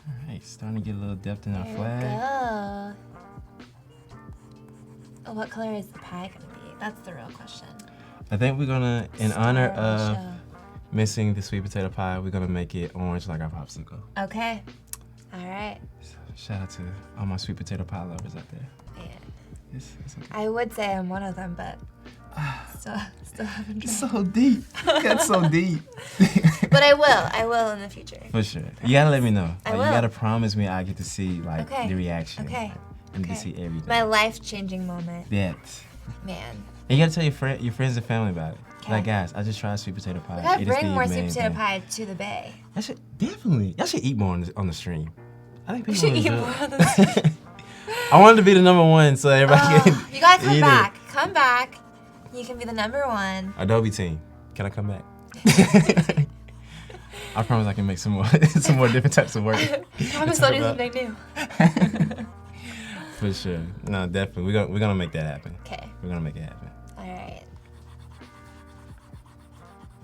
All right, starting to get a little depth in our There flag. we go. Oh, what color is the pie gonna be? That's the real question. I think we're gonna, in honor Star of the of show. missing the sweet potato pie, we're gonna make it orange like our popsicle. Okay. All right. So Shout out to all my sweet potato pie lovers out there. Man. It's okay. I would say I'm one of them, but still haven't tried. It's so deep. That's so deep. But I will in the future. For sure. You gotta let me know. I Like, will. You gotta promise me I get to see like Okay. the reaction. Okay. I need to see everything. My life-changing moment. That. Man. And you gotta tell your friends and family about it. Okay. Like, guys, I just tried sweet potato pie. We gotta It is bring the more sweet amazing potato thing. pie to the Bay. Y'all should definitely. Y'all should eat more on the stream. I think We people should eat enjoy more it. of this. I wanted to be the #1 so everybody can You gotta come eat back. Come back. You can be the #1. Adobe team, can I come back? I promise I can make some more different types of work. Promise I'll do something new. For sure. No, definitely. We're gonna make that happen. Okay. We're gonna make it happen. All right.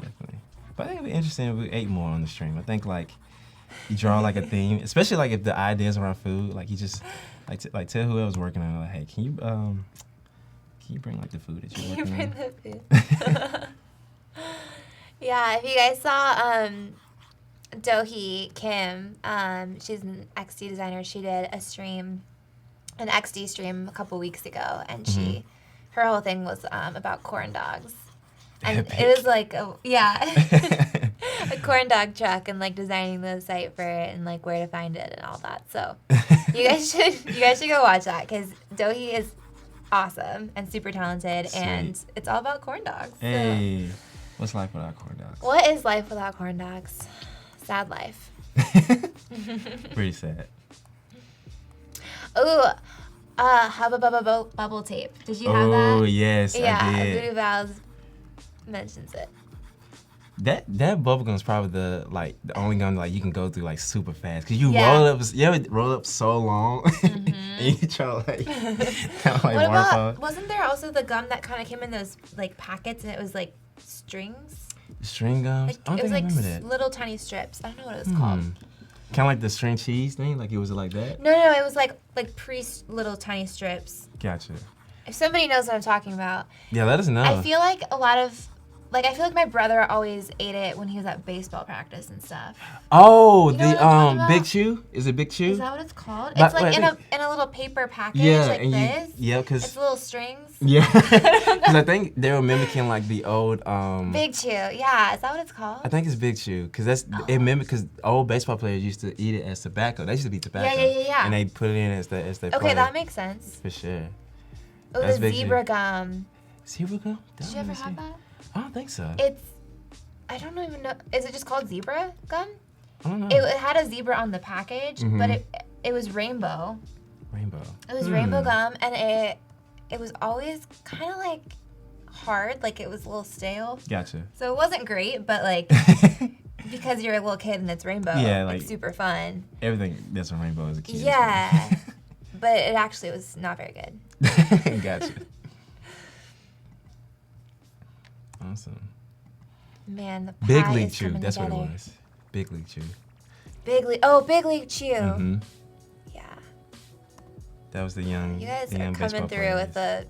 Definitely. But I think it'd be interesting if we ate more on the stream. I think like you draw like a theme, especially like if the ideas around food, like you just like tell whoever's working on it, like, hey, can you bring like the food that you're working on? The food. Yeah, if you guys saw Dohee Kim, she's an XD designer. She did an XD stream a couple weeks ago, and her whole thing was about corn dogs. And Epic. it was like, a corn dog truck, and like designing the site for it, and like where to find it and all that. So you guys should go watch that, because Dohee is awesome and super talented. Sweet. And it's all about corn dogs. So. Hey, what's life without corn dogs? What is life without corn dogs? Sad life. Pretty sad. Ooh, Hubba Bubba bubble tape. Did you have that? Oh yes, Yeah, I did. Voodoo Vows mentions it. That bubblegum's probably the only gum like you can go through like super fast, cause you Yeah. roll it up. You ever roll up so long, and you try to like kind of like What waterfall. about, wasn't there also the gum that kind of came in those like packets, and it was like strings? String gums? Like, I don't it was think I like remember that. little tiny strips. I don't know what it was called. Kind of like the string cheese thing, like it was like that. No, it was like little tiny strips. Gotcha. If somebody knows what I'm talking about. Yeah, let us know. I feel like I feel like my brother always ate it when he was at baseball practice and stuff. Oh, You know what I'm talking about? Big Chew? Is it Big Chew? Is that what it's called? But- It's like but in a little paper package yeah, like and this. yeah, cause It's little strings. yeah, cause I think they were mimicking like the old Big Chew. Yeah, is that what it's called? I think it's Big Chew, cause it mimic, cause old baseball players used to eat it as tobacco. They used to be tobacco. Yeah. And they put it in as they Okay, play. that makes sense. For sure. Oh, That's the Big Chew. zebra gum. Zebra gum? Did you ever have that? I don't think so. I don't even know. Is it just called zebra gum? I don't know. It had a zebra on the package, Mm-hmm. but it was rainbow. Rainbow. It was rainbow gum, and it was always kind of like hard, like it was a little stale. Gotcha. So it wasn't great, but like because you're a little kid and it's rainbow, Yeah, it's like- super fun. Everything that's a rainbow is a kid. Yeah, but it actually was not very good. Gotcha. Awesome. Man, the pie Big League is Chew. coming That's together. what it was. Big League Chew. Big League Chew. Mm-hmm. Yeah, That was the young. you guys the are young coming baseball through players. with the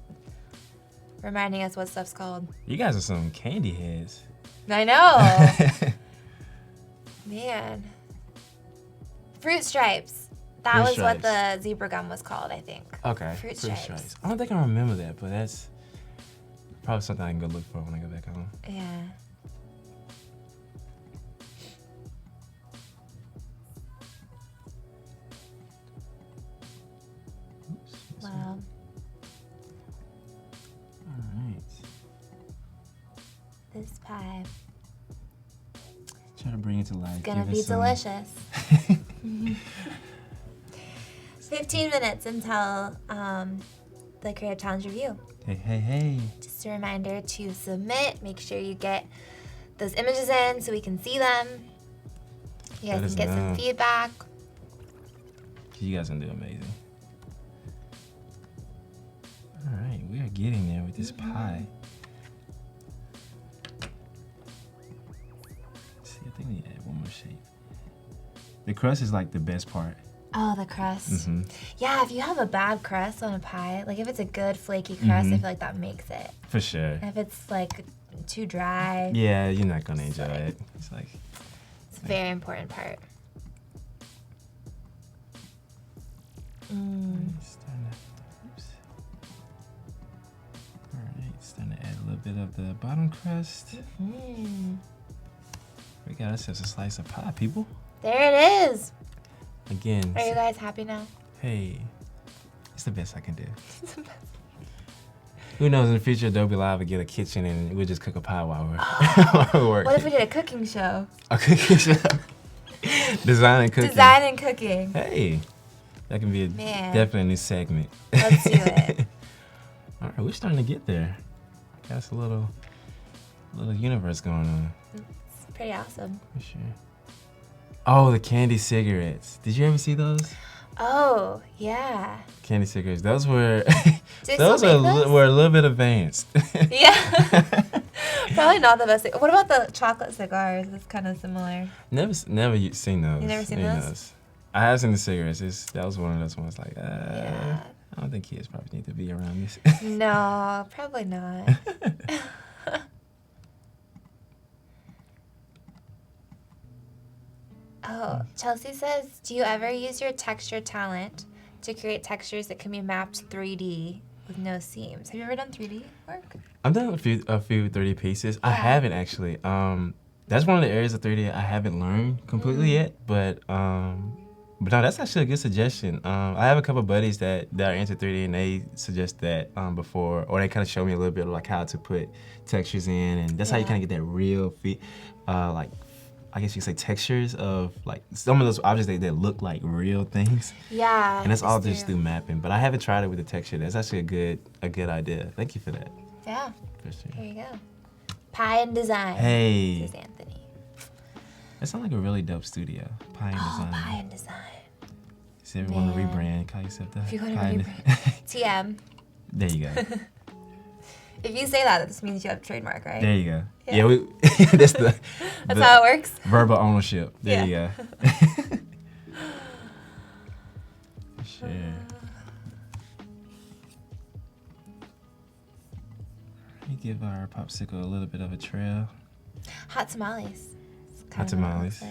reminding us what stuff's called. You guys are some candy heads. I know. Man. Fruit Stripes. That Fruit was what Stripes. the zebra gum was called, I think. Okay. Fruit Stripes. I don't think I remember that, but that's probably something I can go look for when I go back home. Yeah. Oops. Wow. All right. This pie Try to bring it to life. is gonna Give be us some- delicious. 15 minutes until the Creative Challenge review. Hey. Just a reminder to submit. Make sure you get those images in so we can see them. You Let guys us can get some know. feedback. You guys are gonna do amazing. All right, we are getting there with this pie. Let's see, I think we add one more shape. The crust is like the best part. Oh, the crust. Mm-hmm. Yeah, if you have a bad crust on a pie, like if it's a good flaky crust, I feel like that makes it. For sure. If it's like too dry, Yeah, you're not gonna enjoy like- it. It's like, it's a very important part. Starting to add a little bit of the bottom crust. We got ourselves a slice of pie, people. There it is. Again. Are you guys happy now? Hey, it's the best I can do. Who knows, in the future, Adobe Live will get a kitchen and we'll just cook a pie while we're working. What if we did a cooking show? A cooking show? Design and cooking. Design and cooking. Hey, that can be definitely a new segment. Let's do it. All right, we're starting to get there. Got us a little universe going on. It's pretty awesome. For sure. Oh, the candy cigarettes. Did you ever see those? Oh, yeah. Candy cigarettes. Those were those were a little bit advanced. Yeah. Probably not the best. What about the chocolate cigars? It's kind of similar. Never seen those. You never seen those? I have seen the cigarettes. That was one of those ones like, yeah. I don't think kids probably need to be around this. No, probably not. Oh, Chelsea says, do you ever use your texture talent to create textures that can be mapped 3D with no seams? Have you ever done 3D work? I've done a few 3D pieces. Yeah. I haven't actually. That's one of the areas of 3D I haven't learned completely yet, but no, that's actually a good suggestion. I have a couple of buddies that are into 3D, and they suggest that before, or they kind of show me a little bit of like how to put textures in, and that's how you kind of get that real like, I guess you could say textures of like some of those objects that look like real things. Yeah. And that's all just through mapping. But I haven't tried it with the texture. That's actually a good idea. Thank you for that. Yeah. For sure. There you go. Pie and Design. Hey. This is Anthony. That sounds like a really dope studio. Pie and Design. Pie and Design. So if you want to rebrand, call yourself that. If you want to rebrand. TM. There you go. If you say that, this means you have a trademark, right? There you go. Yeah, that's that's how it works. Verbal ownership. There you go. Sure. Let me give our popsicle a little bit of a trail. Hot tamales. Hot tamales.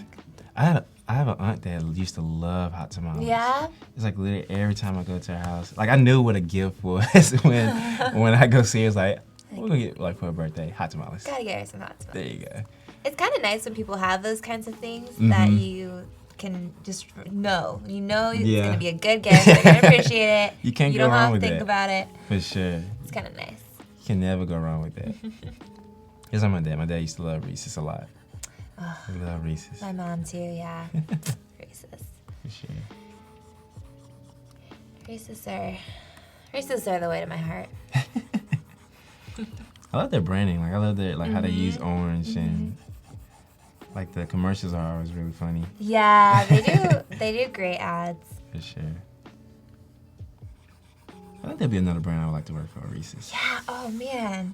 I have an aunt that used to love hot tamales. Yeah? It's like literally every time I go to her house. Like I knew what a gift was when I go see her. It's like, we're gonna get like for her birthday, hot tamales. Gotta get her some hot tamales. There you go. It's kind of nice when people have those kinds of things that you can just know. You know it's gonna be a good gift. They're gonna appreciate it. You can't go wrong with that. You don't have to think about it. For sure. It's kind of nice. You can never go wrong with that. It's like my dad. My dad used to love Reese's a lot. Oh, I love Reese's. My mom too, yeah. Reese's. For sure. Reese's are the way to my heart. I love their branding. Like I love their how they use orange and like the commercials are always really funny. Yeah, they do. They do great ads. For sure. I think there'd be another brand I would like to work for, Reese's. Yeah. Oh man.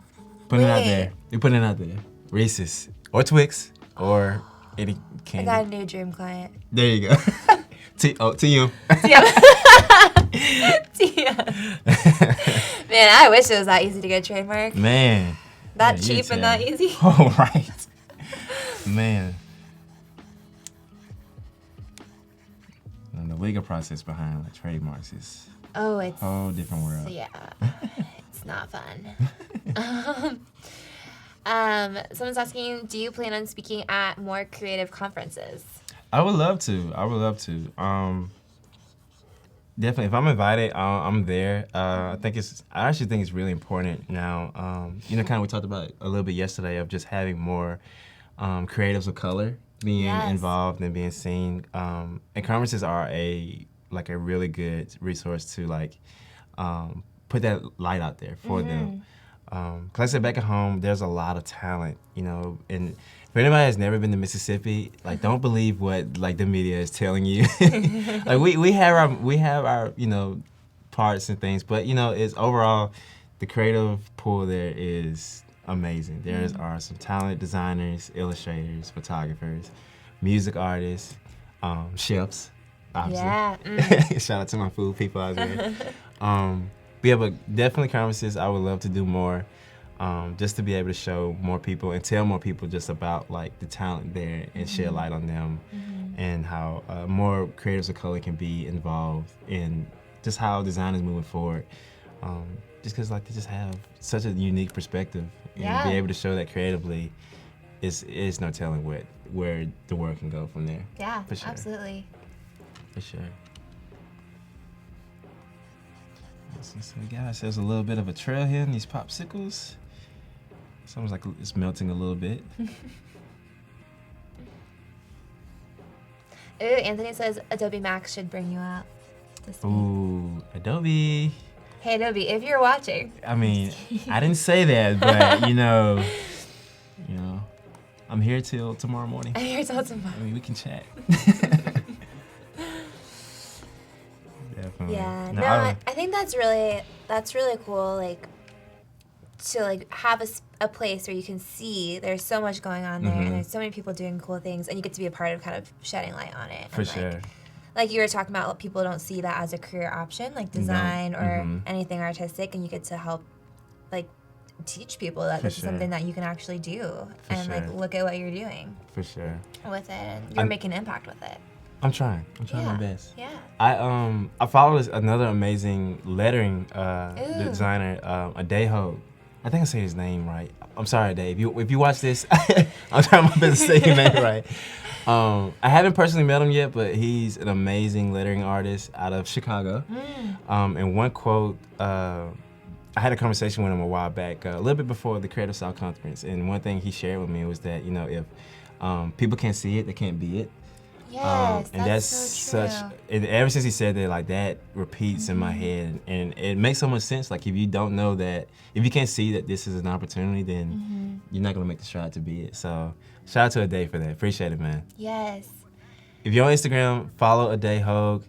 Putting it out there. You're putting it out there. Reese's or Twix or any candy. I got a new dream client. There you go. TM. Man, I wish it was that easy to get a trademark. Man. That cheap and that easy. Oh, right. Man. And the legal process behind like trademarks is it's a whole different world. Yeah. It's not fun. Someone's asking, do you plan on speaking at more creative conferences? I would love to. Definitely, if I'm invited, I'm there. I actually think it's really important now. Kind of we talked about a little bit yesterday of just having more creatives of color being involved and being seen. And conferences are a really good resource to put that light out there for them. Cause I said back at home, there's a lot of talent, and if anybody has never been to Mississippi, don't believe what the media is telling you. we have our parts and things, but it's overall the creative pool there is amazing. There are some talented designers, illustrators, photographers, music artists, chefs, obviously. Yeah. Shout out to my food people out there. But definitely conferences, I would love to do more, just to be able to show more people and tell more people just about the talent there and shed light on them and how more creatives of color can be involved in just how design is moving forward. Just because like they just have such a unique perspective, and be able to show that creatively, is no telling where the world can go from there. Yeah, for sure. Absolutely. For sure. So we got ourselves a little bit of a trail here in these popsicles. It's almost like it's melting a little bit. Ooh, Anthony says Adobe Max should bring you out this week. Ooh, Adobe. Hey Adobe, if you're watching. I mean, I didn't say that, but you know, I'm here till tomorrow morning. I'm here till tomorrow. I mean, we can chat. Definitely. Yeah. No, I think that's really cool. Like to like have a place where you can see there's so much going on there, and there's so many people doing cool things, and you get to be a part of kind of shedding light on it. For and, sure. Like you were talking about, people don't see that as a career option, like design or anything artistic, and you get to help, like, teach people that this is something that you can actually do, and like look at what you're doing. For sure. With it, and you're making an impact with it. I'm trying my best. Yeah. I follow another amazing lettering designer, Adeho. I think I say his name right. I'm sorry, Dave. If you watch this, I'm trying my best to say your name right. I haven't personally met him yet, but he's an amazing lettering artist out of Chicago. And one quote, I had a conversation with him a while back, a little bit before the Creative Cloud conference, and one thing he shared with me was that, if people can't see it, they can't be it. Yes, and that's so true. And ever since he said that, like, that repeats in my head, and it makes so much sense. Like, if you don't know that, if you can't see that this is an opportunity, then you're not gonna make the stride to be it. So shout out to Ade for that. Appreciate it, man. Yes. If you're on Instagram, follow Ade Hogue.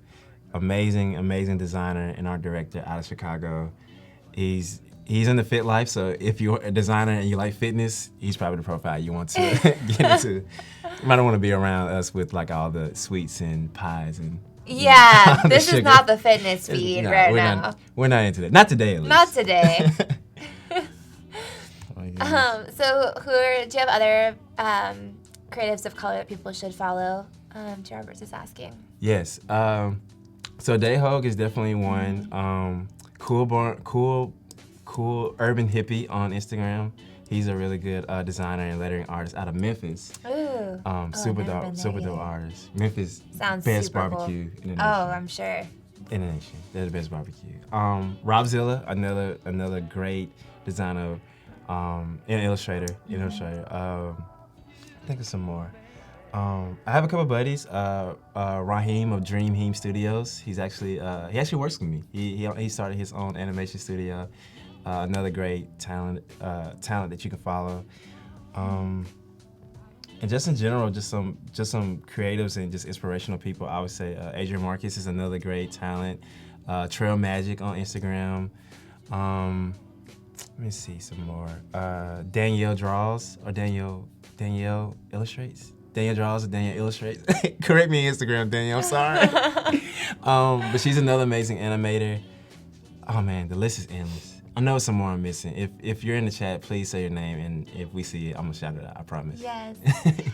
Amazing designer and art director out of Chicago. He's in the fit life, so if you're a designer and you like fitness, he's probably the profile you want to get into. You might not want to be around us with like all the sweets and pies and this is not the fitness feed right now. We're not into that. Not today, at least. Not today. So do you have other creatives of color that people should follow? Roberts is asking. Yes. So Day Hogue is definitely one. Cool urban hippie on Instagram. He's a really good designer and lettering artist out of Memphis. Ooh. Super dope artist. Memphis, sounds best super barbecue cool. in the nation. Oh, I'm sure. In the nation, they're the best barbecue. Robzilla, another great designer, and Illustrator. Think of some more. I have a couple buddies. Raheem of Dream Heem Studios. He actually works with me. He started his own animation studio. Another great talent that you can follow. And just in general, just some creatives and just inspirational people. I would say Adrian Marcus is another great talent. Trail Magic on Instagram. Let me see some more. Danielle Draws or Danielle Illustrates. Danielle Draws or Danielle Illustrates. Correct me on Instagram, Danielle, I'm sorry. But she's another amazing animator. Oh man, the list is endless. I know some more I'm missing. If you're in the chat, please say your name, and if we see it, I'm gonna shout it out, I promise. Yes.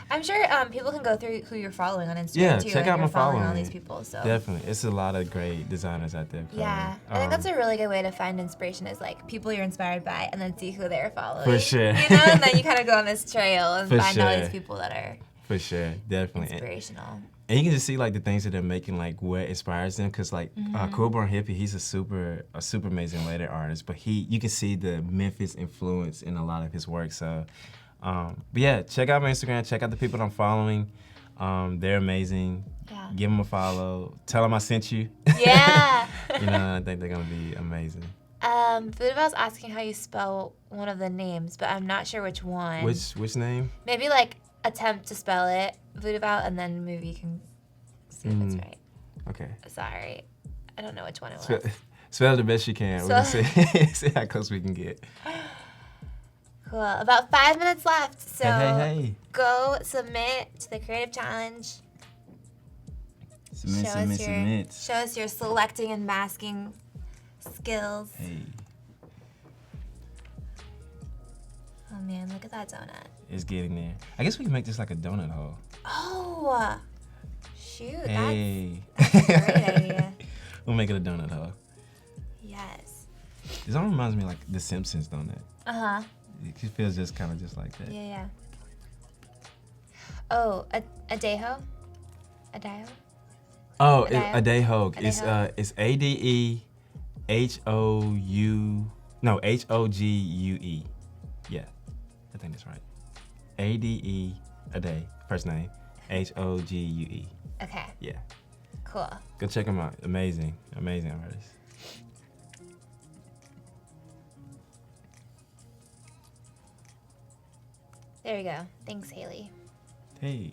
I'm sure people can go through who you're following on Instagram too. Yeah, check out my following. All these people, so. Definitely. It's a lot of great designers out there. Yeah. I think that's a really good way to find inspiration, is like people you're inspired by and then see who they're following. For sure. And then you kind of go on this trail and find all these people that are for sure, definitely inspirational. And you can just see like the things that they're making, like what inspires them. Cause like Cool Born Hippie, he's a super amazing letter artist. But you can see the Memphis influence in a lot of his work. So, but yeah, check out my Instagram. Check out the people that I'm following. They're amazing. Yeah. Give them a follow. Tell them I sent you. Yeah. I think they're gonna be amazing. Voodoo's asking how you spell one of the names, but I'm not sure which one. Which name? Maybe like attempt to spell it, Voodoo, and then maybe you can see if it's right. Okay. Sorry, I don't know which one it was. Spell it the best you can. We're gonna see how close we can get. Cool. About 5 minutes left, so hey. Go submit to the Creative Challenge. Submit. Show us your selecting and masking skills. Hey. Oh man, look at that donut. It's getting there. I guess we can make this like a donut hole. Oh, shoot. Hey. That's a great idea. We'll make it a donut hole. Yes. It almost reminds me of like the Simpsons donut. Uh-huh. It feels just kind of just like that. Yeah. Oh, a Deho? A Dio? Oh, Adeho? Adeho. It's Hogue. Yeah, I think that's right. Ade, first name. Hogue. Okay. Yeah. Cool. Go check them out. Amazing artist. There we go. Thanks, Haley. Hey.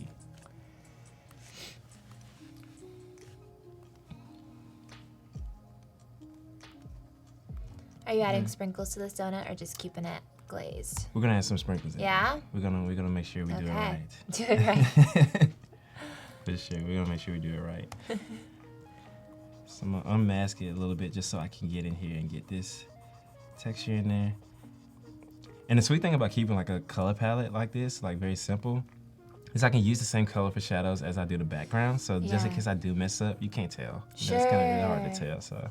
Are you adding sprinkles to this donut or just keeping it glazed? We're gonna add some sprinkles in. Yeah? We're gonna make sure we do it right. Do it right. For sure. We're gonna make sure we do it right. So I'm gonna unmask it a little bit just so I can get in here and get this texture in there. And the sweet thing about keeping like a color palette like this, like very simple, is I can use the same color for shadows as I do the background. So just in case I do mess up, you can't tell. Sure. It's kind of really hard to tell. So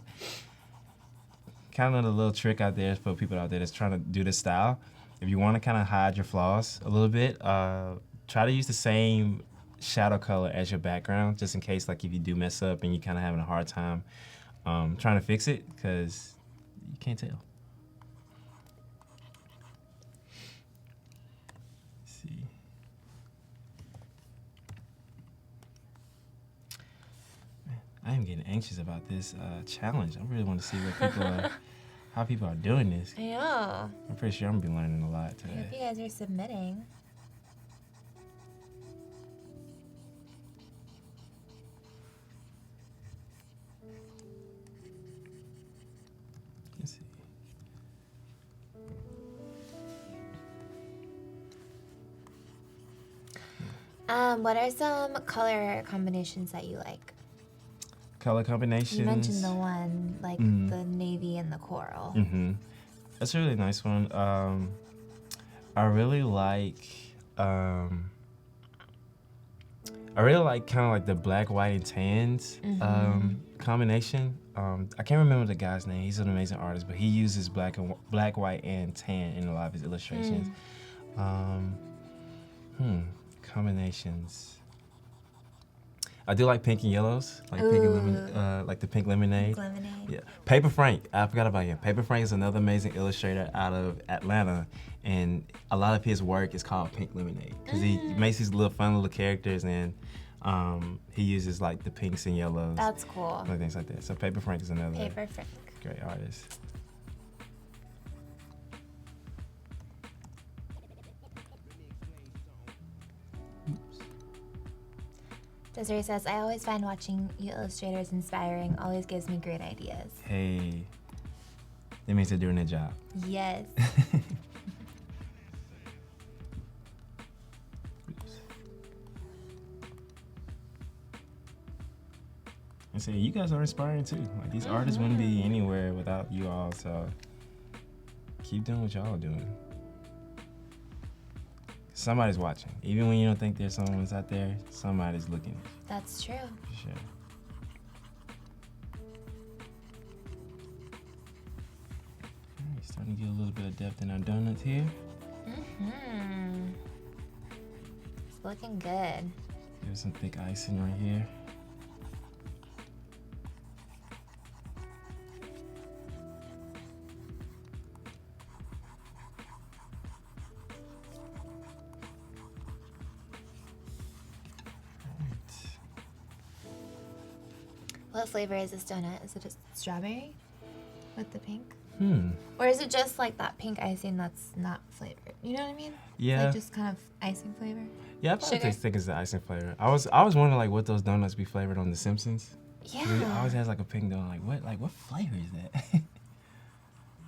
kind of a little trick out there for people out there that's trying to do this style. If you want to kind of hide your flaws a little bit, try to use the same shadow color as your background, just in case like if you do mess up and you're kind of having a hard time trying to fix it, because you can't tell. Let's see. Man, I am getting anxious about this challenge. I really want to see what people are, how people are doing this. I know. I'm pretty sure I'm gonna be learning a lot I today. hope you guys are submitting. Let's see. What are some color combinations that you like? Color combinations. You mentioned the one, like the navy and the coral. That's a really nice one. I really like kind of like the black, white, and tans combination. I can't remember the guy's name. He's an amazing artist, but he uses black, white, and tan in a lot of his illustrations. Combinations. I do like pink and yellows, like pink and like the pink lemonade. Yeah, Paper Frank. I forgot about him. Paper Frank is another amazing illustrator out of Atlanta, and a lot of his work is called Pink Lemonade because he makes these little fun little characters, and he uses like the pinks and yellows. That's cool. And things like that. So Paper Frank is another Paper Frank. great artist. Desiree says, I always find watching you illustrators inspiring, always gives me great ideas. Hey, that means they're doing their job. Yes. And say, you guys are inspiring too. Like these artists wouldn't be anywhere without you all, so keep doing what y'all are doing. Somebody's watching. Even when you don't think there's someone's out there, somebody's looking. That's true. For sure. Alright, starting to get a little bit of depth in our donuts here. It's looking good. There's some thick icing right here. What flavor is this donut? Is it just strawberry with the pink? Hmm. Or is it just like that pink icing that's not flavored? You know what I mean? Yeah. Like just kind of icing flavor? Yeah, I probably Sugar? think it's the icing flavor. I was wondering like what those donuts be flavored on The Simpsons. Yeah. It always has like a pink donut. What flavor is that?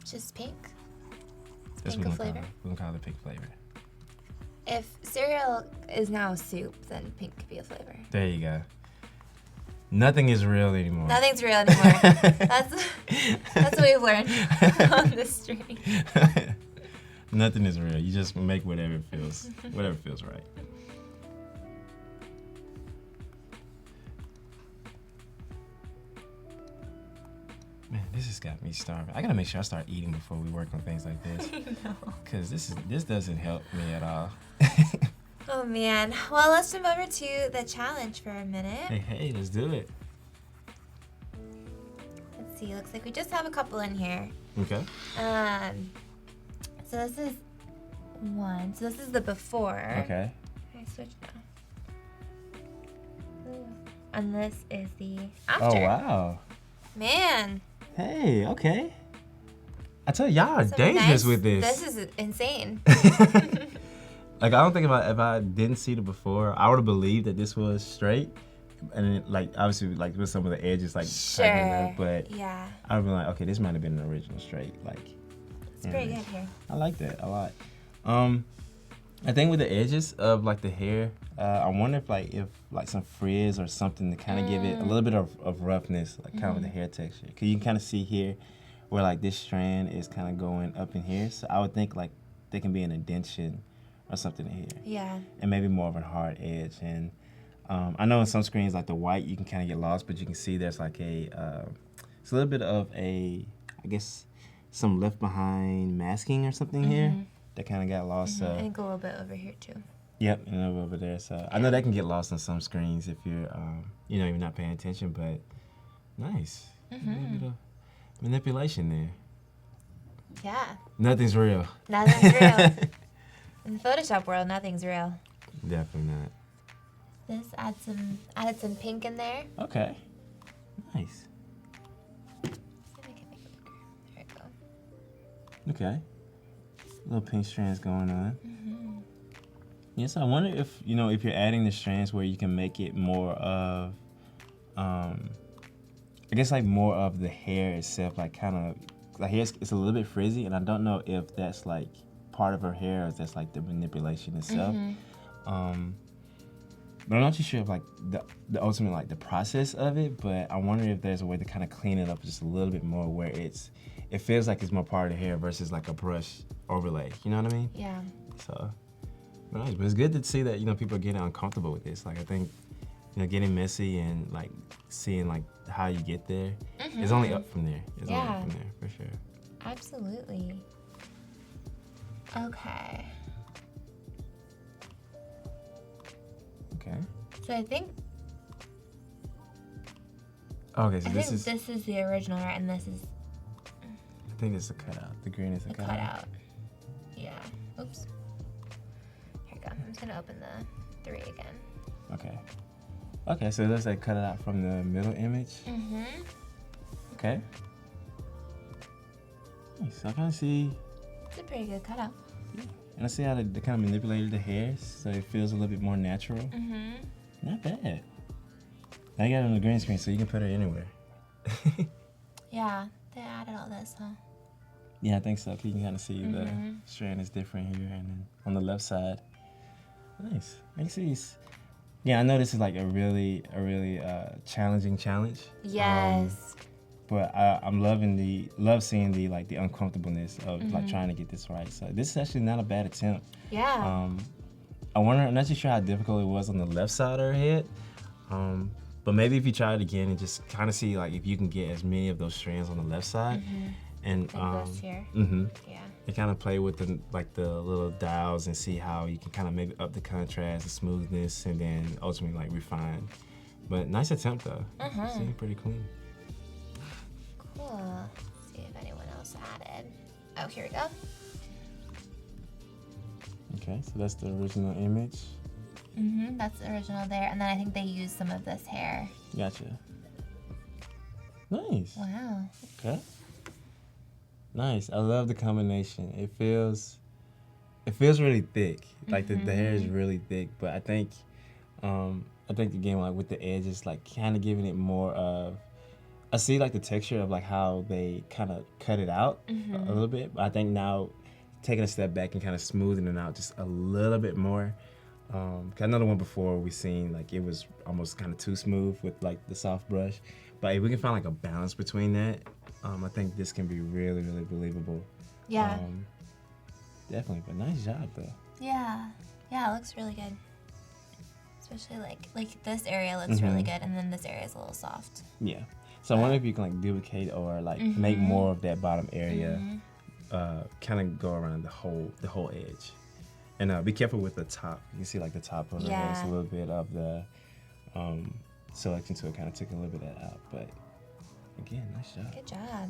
Just pink? That's Pink what of flavor? We're gonna call it pink flavor. If cereal is now soup, then pink could be a flavor. There you go. Nothing is real anymore. Nothing's real anymore. That's what we've learned on this journey. Nothing is real. You just make whatever feels right. This has got me starving. I gotta make sure I start eating before we work on things like this. No. Cause this doesn't help me at all. Oh man. Well, let's jump over to the challenge for a minute. Hey, let's do it. Let's see. Looks like we just have a couple in here. Okay. So this is one. So this is the before. Okay. I switch now. Ooh. And this is the after. Oh wow. Man. Hey, okay. I tell you, y'all are Some dangerous nice- with this. This is insane. Like, I don't think if I didn't see the before, I would have believed that this was straight. And it, like, obviously, like, with some of the edges, like, tightening Sure. up, but Yeah. I would have been like, okay, this might have been an original straight. Like, It's pretty good here. I like that a lot. I think with the edges of, like, the hair, I wonder if some frizz or something to kind of give it a little bit of roughness, like, kind of with the hair texture. Because you can kind of see here where, like, this strand is kind of going up in here. So I would think, like, there can be an indentation or something in here. Yeah. And maybe more of a hard edge. And I know in some screens, like the white, you can kind of get lost, but you can see there's like it's a little bit of I guess, some left behind masking or something here that kind of got lost. I think a little bit over here too. Yep, and a little over there. So I know that can get lost on some screens if you're, you're not paying attention, but nice. A little bit of manipulation there. Yeah. Nothing's real. Nothing's real. In the Photoshop world, nothing's real. Definitely not. This added some pink in there. Okay. Nice. See if I can make it bigger. There we go. Okay. Little pink strands going on. Yes, I wonder if if you're adding the strands where you can make it more of, I guess like more of the hair itself, like kind of, the hair it's a little bit frizzy, and I don't know if that's like part of her hair or if that's like the manipulation itself. But I'm not too sure of like the ultimate like the process of it. But I wonder if there's a way to kind of clean it up just a little bit more where it feels like it's more part of the hair versus like a brush overlay. You know what I mean? Yeah. So, but it's good to see that people are getting uncomfortable with this. Like I think getting messy and like seeing like how you get there is only up from there. It's only up from there for sure. Absolutely. Okay. Okay. So I think Okay, so this is the original, right? And this is I think it's a cutout. The green is a the cutout. cutout. Yeah. Oops. Here we go. I'm just gonna open the 3 again. Okay. Okay, so let's like cut it out from the middle image. Okay. Nice. So I kind of see. It's a pretty good cutout. And I see how they kind of manipulated the hair so it feels a little bit more natural. Not bad. Now you got it on the green screen so you can put it anywhere. Yeah, they added all this, huh? Yeah, I think so. 'Cause you can kind of see the strand is different here, and then on the left side. Nice. I can see. Yeah, I know this is like a really challenging challenge. Yes. But I'm love seeing the uncomfortableness of like trying to get this right. So this is actually not a bad attempt. Yeah. I wonder, I'm not too sure how difficult it was on the left side of her head. But maybe if you try it again and just kind of see like if you can get as many of those strands on the left side, and like this here. Yeah. and kind of play with the little dials and see how you can kind of maybe up the contrast, the smoothness, and then ultimately like refine. But nice attempt though. Seems pretty clean. Cool. Let's see if anyone else added. Oh, here we go. Okay, so that's the original image. That's the original there, and then I think they used some of this hair. Gotcha. Nice. Wow. Okay. Nice. I love the combination. It feels really thick. Like the hair is really thick, but I think again like with the edges, like kind of giving it more of. I see like the texture of like how they kind of cut it out a little bit. But I think now taking a step back and kind of smoothing it out just a little bit more. 'Cause I know the one before we seen like it was almost kind of too smooth with like the soft brush. But if we can find like a balance between that, I think this can be really, really believable. Yeah. Definitely, but nice job though. Yeah. Yeah, it looks really good. Especially like this area looks really good, and then this area is a little soft. Yeah. So I wonder if you can like duplicate or like make more of that bottom area, kind of go around the whole edge. And be careful with the top. You can see like the top of it has a little bit of the selection tool kind of took a little bit of that out. But again, nice job. Good job.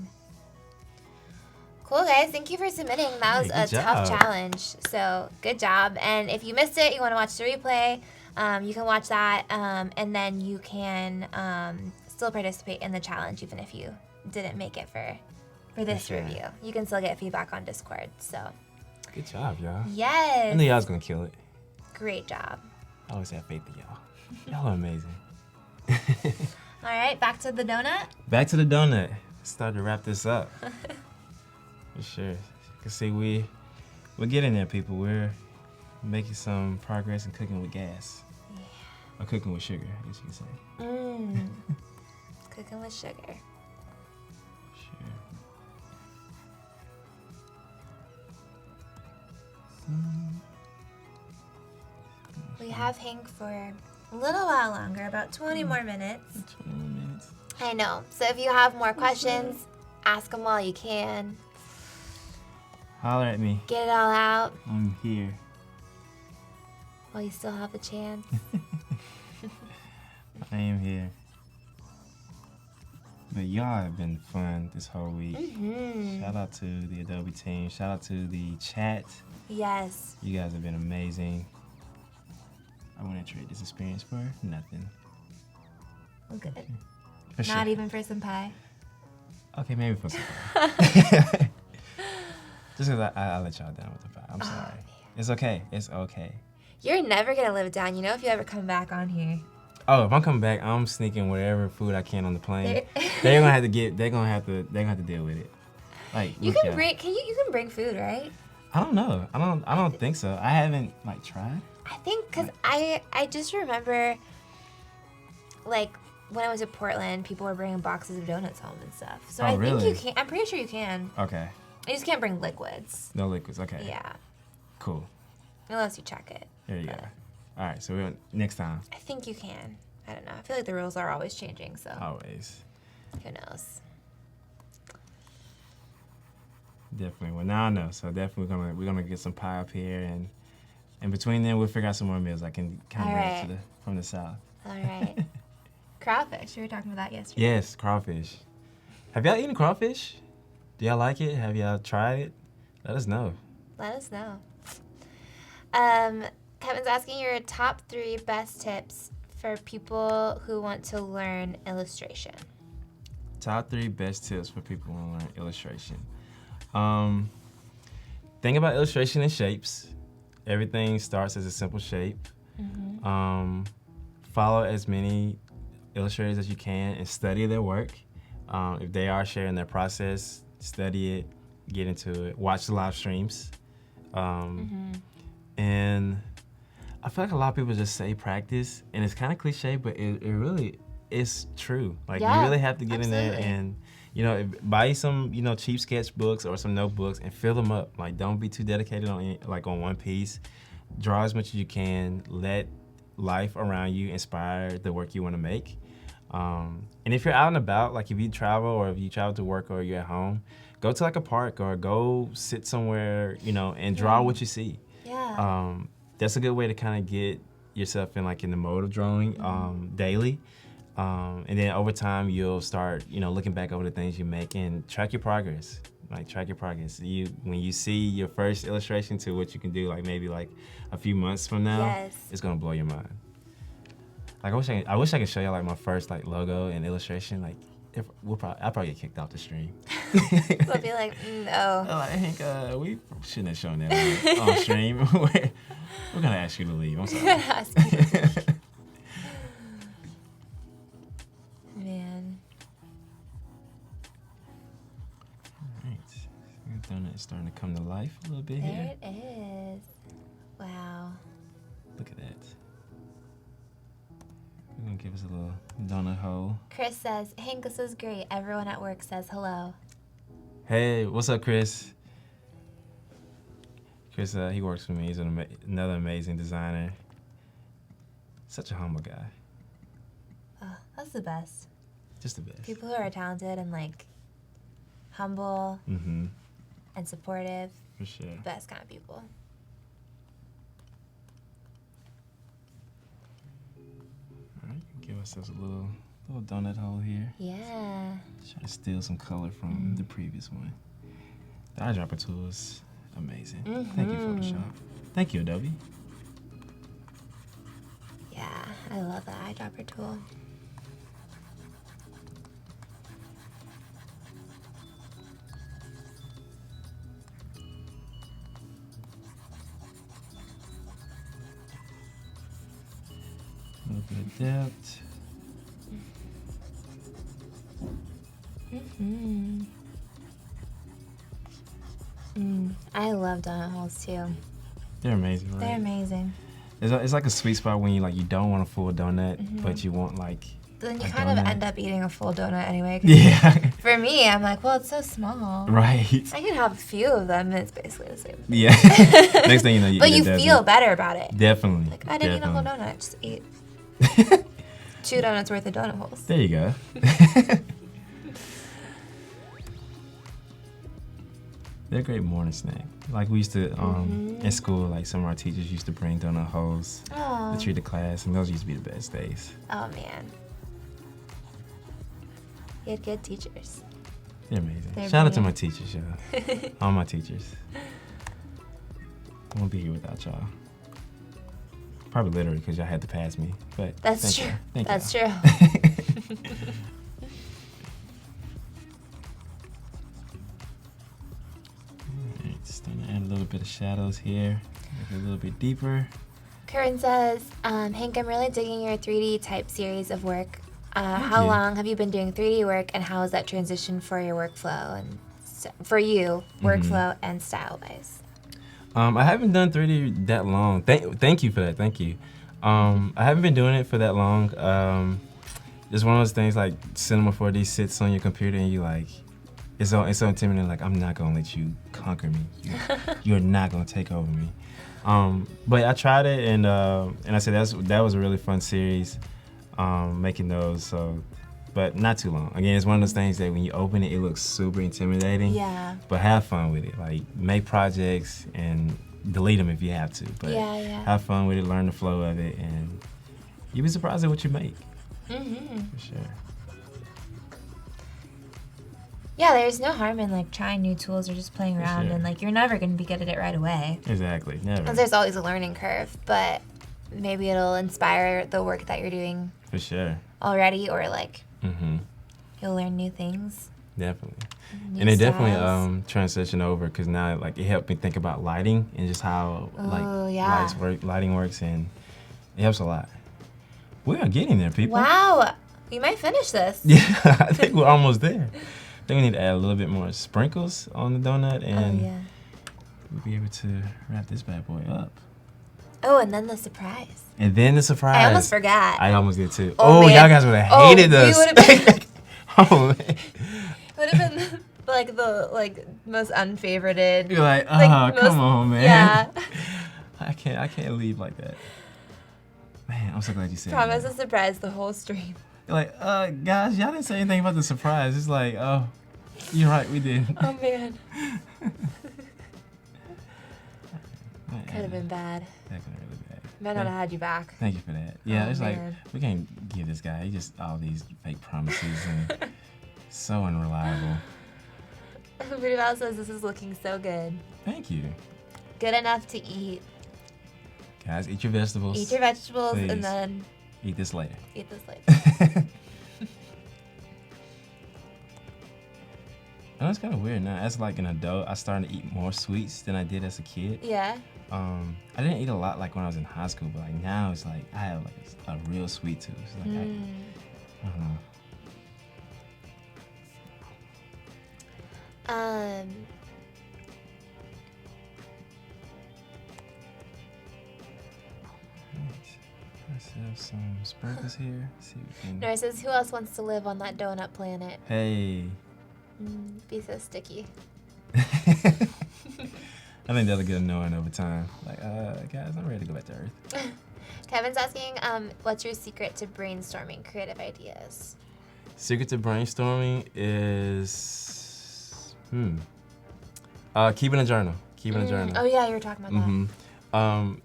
Cool, guys. Thank you for submitting. That was a tough challenge. So good job. And if you missed it, you want to watch the replay, you can watch that. And then you can still participate in the challenge even if you didn't make it for this review. You can still get feedback on Discord. So good job, y'all. Yes. I knew y'all was going to kill it. Great job. I always have faith in y'all. Y'all are amazing. All right, back to the donut. Back to the donut. Let's start to wrap this up. For sure. You can see we're getting there, people. We're making some progress in cooking with gas. Yeah. Or cooking with sugar, I guess you could say. Cooking with sugar. Sure. We have Hank for a little while longer, about 20 more minutes. 20 more minutes. I know. So if you have more questions, ask them while you can. Holler at me. Get it all out. I'm here. While you still have the chance. I am here. But y'all have been fun this whole week. Shout out to the Adobe team. Shout out to the chat. Yes. You guys have been amazing. I wouldn't trade this experience for nothing. Well, good. For sure. Not even for some pie? Okay, maybe for some pie. Just because I let y'all down with the pie. I'm sorry. Man. It's okay. It's okay. You're never going to live it down, you know, if you ever come back on here. Oh, if I'm coming back, I'm sneaking whatever food I can on the plane. They're gonna have to deal with it. Like you can bring you can bring food, right? I don't know. I don't think so. I haven't like tried. I think because I just remember like when I was in Portland, people were bringing boxes of donuts home and stuff. So I think you can. I'm pretty sure you can. Okay. You just can't bring liquids. No liquids. Okay. Yeah. Cool. Unless you check it. There you go. All right, so next time. I think you can. I don't know. I feel like the rules are always changing, so. Always. Who knows? Definitely. Well, now I know. So definitely we're gonna get some pie up here, and in between then we'll figure out some more meals I can kind of bring from the south. All right. Crawfish. We were talking about that yesterday. Yes, crawfish. Have y'all eaten crawfish? Do y'all like it? Have y'all tried it? Let us know. Let us know. Kevin's asking your top 3 best tips for people who want to learn illustration. Top 3 best tips for people who want to learn illustration. Think about illustration in shapes. Everything starts as a simple shape. Follow as many illustrators as you can and study their work. If they are sharing their process, study it, get into it, watch the live streams. And I feel like a lot of people just say practice, and it's kind of cliche, but it really is true. Like you really have to get in there and, buy some, cheap sketchbooks or some notebooks and fill them up. Like don't be too dedicated on one piece. Draw as much as you can. Let life around you inspire the work you want to make. And if you're out and about, like if you travel or if you travel to work or you're at home, go to like a park or go sit somewhere, and draw what you see. Yeah. That's a good way to kind of get yourself in the mode of drawing daily. And then over time, you'll start, looking back over the things you make and track your progress. Track your progress. When you see your first illustration to what you can do, maybe a few months from now, it's gonna blow your mind. I wish I could show y'all my first logo and illustration. I'll probably get kicked off the stream. We'll be like, no. Hank, we shouldn't have shown that on stream. We're gonna ask you to leave. I'm sorry. We're gonna ask you to leave. Man. All right. Your donut is starting to come to life a little bit here. There it is. Wow. Look at that. We're gonna give us a little donut hole. Chris says, Hank, this is great. Everyone at work says hello. Hey, what's up, Chris? Chris, he works for me. He's another amazing designer. Such a humble guy. Oh, that's the best. Just the best. People who are talented and like humble Mm-hmm. and supportive. For sure. Best kind of people. All right, give ourselves a little donut hole here. Yeah. Try to steal some color from the previous one. The eyedropper tool is amazing. Thank you, Photoshop. Thank you, Adobe. Yeah, I love the eyedropper tool. A little bit of depth. I love donut holes too. They're amazing, right? They're amazing. It's like a sweet spot when you don't want a full donut, but you want Then you a kind of donut. end up eating a full donut anyway. 'Cause Yeah. for me, I'm like, well, it's so small. Right. I can have a few of them, and it's basically the same. Yeah. Next thing you know, you But eat you a dozen. feel better about it. Definitely. Like, I didn't eat a whole Definitely. donut. I just ate 2 donuts worth of donut holes. There you go. They're a great morning snack. Like we used to, in school, like some of our teachers used to bring donut holes to treat the class, and those used to be the best days. Oh, man. You had good teachers. They're amazing. They're Shout out to my brilliant. teachers, y'all. All my teachers. I won't be here without y'all. Probably literally because y'all had to pass me, but That's thank true. y'all. Thank That's y'all. true. Alright, just gonna add a little bit of shadows here, make it a little bit deeper. Curran says, Hank, I'm really digging your 3D type series of work. How you. long have you been doing 3D work, and how has that transition for your workflow and for you, workflow and style wise? I haven't done 3D that long. Thank you for that. Thank you. I haven't been doing it for that long. It's one of those things like Cinema 4D sits on your computer and you like, it's so intimidating. Like, I'm not gonna let you conquer me. You're not gonna take over me. But I tried it and I said that was a really fun series, making those. So, but not too long. Again, it's one of those things that when you open it, it looks super intimidating. Yeah. But have fun with it. Like, make projects and delete them if you have to. But Yeah. have fun with it, learn the flow of it, and you'll be surprised at what you make. For sure. Yeah, there's no harm in like trying new tools or just playing around, sure. and like you're never gonna be good at it right away. Exactly. Never. Because there's always a learning curve, but maybe it'll inspire the work that you're doing For sure. already, or like Mm-hmm. you'll learn new things. Definitely. New And it styles. definitely transitioned over because now like it helped me think about lighting and just how Oh, yeah. lighting works, and it helps a lot. We are getting there, people. Wow, we might finish this. Yeah, I think we're almost there. I think we need to add a little bit more sprinkles on the donut, and Oh yeah. we'll be able to wrap this bad boy up. Oh, and then the surprise. And then the surprise. I almost forgot. I almost did too. Oh, Oh, man. y'all guys would have hated we us. would've been- Oh, man. Would have been like the most unfavorited. You're like, most- come on, man. Yeah. I can't leave like that. Man, I'm so glad you said Promise that. a surprise the whole stream. You're like, guys, y'all didn't say anything about the surprise. It's like, oh, you're right, we did. Oh man. Could have been bad. That could have really bad. Might not have had you back. Thank you for that. Yeah, Oh, it's like, man. we can't give this guy, he just all these fake promises and so unreliable. Rudabelle says this is looking so good. Thank you. Good enough to eat. Guys, eat your vegetables. Eat your vegetables Please. and then Eat this later. eat this later. And it's kind of weird now. As like an adult, I started to eat more sweets than I did as a kid. Yeah. I didn't eat a lot like when I was in high school, but like now it's like I have like a real sweet tooth. It's like I don't know. Let's have some sprinkles here. See if we can. Nora says, who else wants to live on that donut planet? Hey. Be so sticky. I think that'll get annoying over time. Like, guys, I'm ready to go back to Earth. Kevin's asking, what's your secret to brainstorming creative ideas? Secret to brainstorming is keeping a journal. Keeping a journal. Oh yeah, you were talking about that.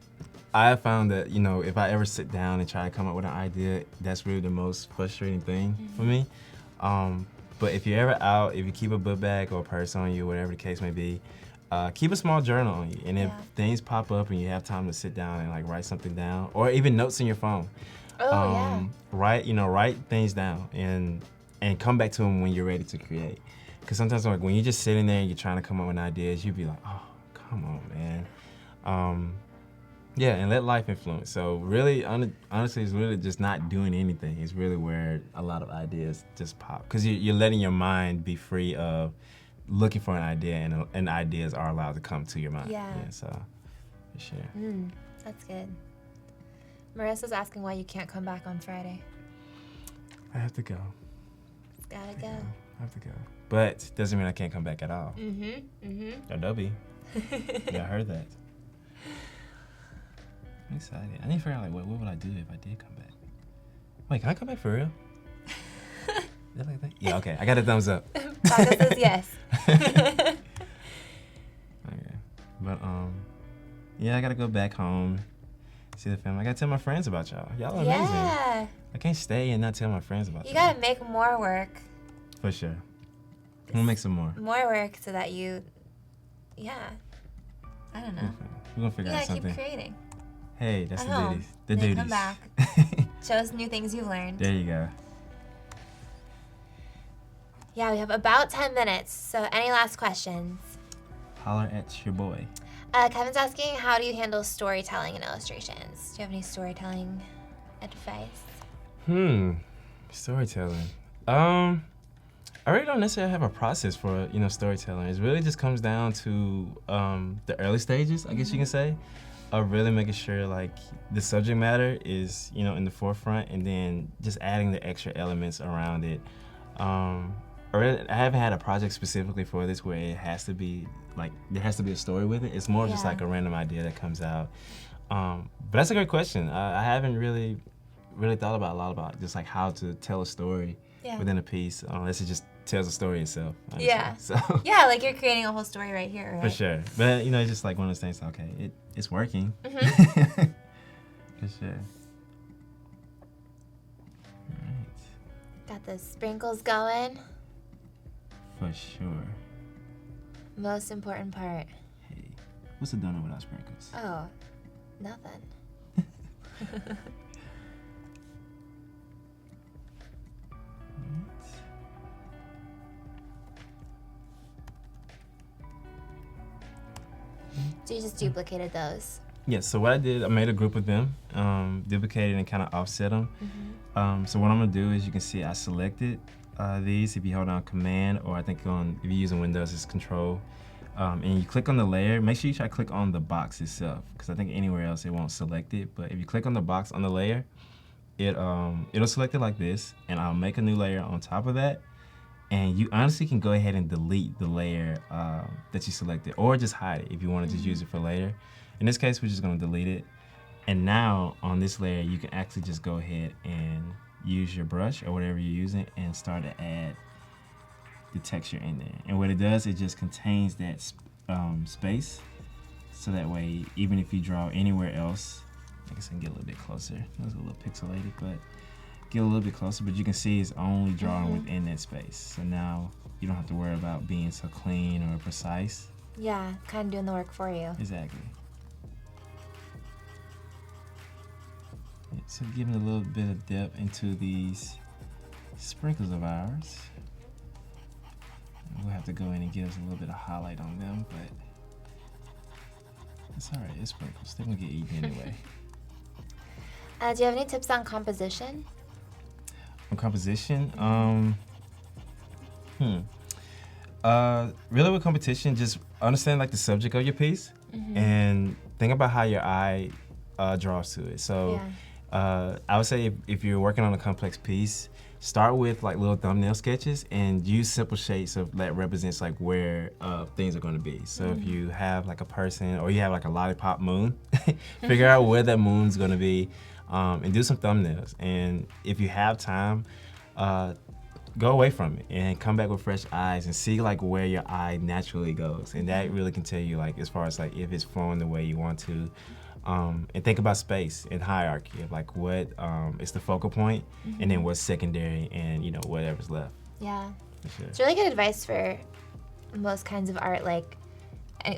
I have found that, you know, if I ever sit down and try to come up with an idea, that's really the most frustrating thing for me. But if you're ever out, if you keep a book bag or a purse on you, whatever the case may be, keep a small journal on you. And if things pop up and you have time to sit down and like write something down, or even notes in your phone, write things down and come back to them when you're ready to create. Because sometimes like when you're just sitting there and you're trying to come up with ideas, you'd be like, oh, come on, man. Yeah, and let life influence. So really, honestly, it's really just not doing anything. It's really where a lot of ideas just pop. Because you're letting your mind be free of looking for an idea, and ideas are allowed to come to your mind. Yeah. So, for sure. That's good. Marissa's asking why you can't come back on Friday. I have to go. Gotta go. I have to go. But doesn't mean I can't come back at all. Adobe. Yeah, I heard that. I'm excited. I need to figure out like what would I do if I did come back. Wait, can I come back for real? Is that like that? Yeah, okay. I got a thumbs up. Baca says yes. Okay. But yeah, I gotta go back home, see the family. I gotta tell my friends about y'all. Y'all are amazing. Yeah. I can't stay and not tell my friends about You y'all. gotta make more work. For sure. I'm gonna make some more. More work so that you, I don't know. We're gonna figure out something. Keep creating. Hey, that's At the home. duties. The Then duties. come back. Show us new things you've learned. There you go. Yeah, we have about 10 minutes. So any last questions? Holler at your boy. Kevin's asking, how do you handle storytelling in illustrations? Do you have any storytelling advice? Storytelling. I really don't necessarily have a process for, storytelling. It really just comes down to the early stages, I guess you can say, of really making sure like the subject matter is, in the forefront, and then just adding the extra elements around it. I haven't had a project specifically for this where it has to be like there has to be a story with it. It's more just like a random idea that comes out. But that's a great question. I haven't really thought about a lot about just like how to tell a story within a piece, unless it just tells a story itself. Honestly. Yeah. So yeah, like you're creating a whole story right here, right? For sure. But it's just like one of those things. Okay, it's working. For sure. All right. Got the sprinkles going. For sure. Most important part. Hey, what's a donut without sprinkles? Oh, nothing. So you just duplicated those? Yeah, so what I did, I made a group of them, duplicated and kind of offset them. So what I'm gonna do is, you can see I selected these. If you hold down Command, or I think if you're using Windows, it's Control, and you click on the layer. Make sure you try to click on the box itself, because I think anywhere else it won't select it. But if you click on the box on the layer, it'll select it like this, and I'll make a new layer on top of that. And you honestly can go ahead and delete the layer that you selected, or just hide it if you want to just use it for later. In this case, we're just going to delete it. And now on this layer, you can actually just go ahead and use your brush or whatever you're using and start to add the texture in there. And what it does, it just contains that space. So that way, even if you draw anywhere else, I guess I can get a little bit closer. It was a little pixelated, but get a little bit closer, but you can see it's only drawing within that space. So now you don't have to worry about being so clean or precise. Yeah, kind of doing the work for you. Exactly. So giving a little bit of depth into these sprinkles of ours. We'll have to go in and give us a little bit of highlight on them, but it's all right, it's sprinkles. They're gonna get eaten anyway. Do you have any tips on composition? On composition, really with competition, just understand like the subject of your piece and think about how your eye draws to it. So I would say if you're working on a complex piece, start with like little thumbnail sketches and use simple shapes that represents like where things are going to be. So if you have like a person, or you have like a lollipop moon, figure out where that moon's going to be. And do some thumbnails. And if you have time, go away from it and come back with fresh eyes and see like where your eye naturally goes, and that really can tell you like as far as like if it's flowing the way you want to. And think about space and hierarchy of like what is the focal point, and then what's secondary, and you know whatever's left. Yeah, Sure. it's really good advice for most kinds of art, like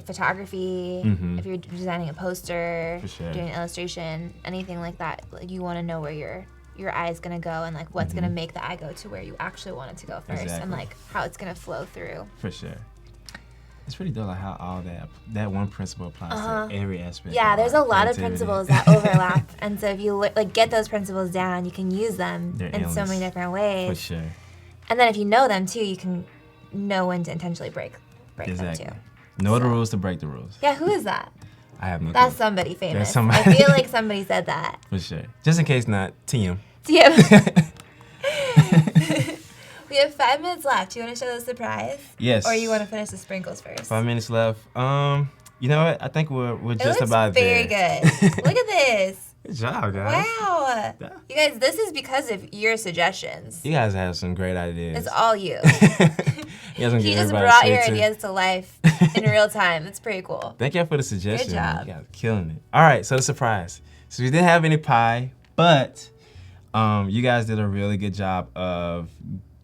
photography. If you're designing a poster, For sure. doing an illustration, anything like that, like you want to know where your eye is gonna go and like what's gonna make the eye go to where you actually want it to go first, and like how it's gonna flow through. For sure. It's pretty dope like how all that one principle applies to every aspect. Yeah, of there's art, a lot of creativity. principles that overlap, and so if you like get those principles down, you can use them They're in so endless. many different ways. For sure. And then if you know them too, you can know when to intentionally break Exactly. them too. Know the rules to break the rules. Yeah, who is that? I have no That's clue. somebody famous. That's somebody. I feel like somebody said that. For sure. Just in case not, TM. TM. We have 5 minutes left. Do you want to show the surprise? Yes. Or you want to finish the sprinkles first? 5 minutes left. You know what? I think we're It just looks about very there. good. Look at this. Good job, guys. Wow. Yeah. You guys, this is because of your suggestions. You guys have some great ideas. It's all you. You guys You just brought your ideas to life in real time. That's pretty cool. Thank y'all for the suggestion. Good job. You guys are killing it. All right, so the surprise. So we didn't have any pie, but you guys did a really good job of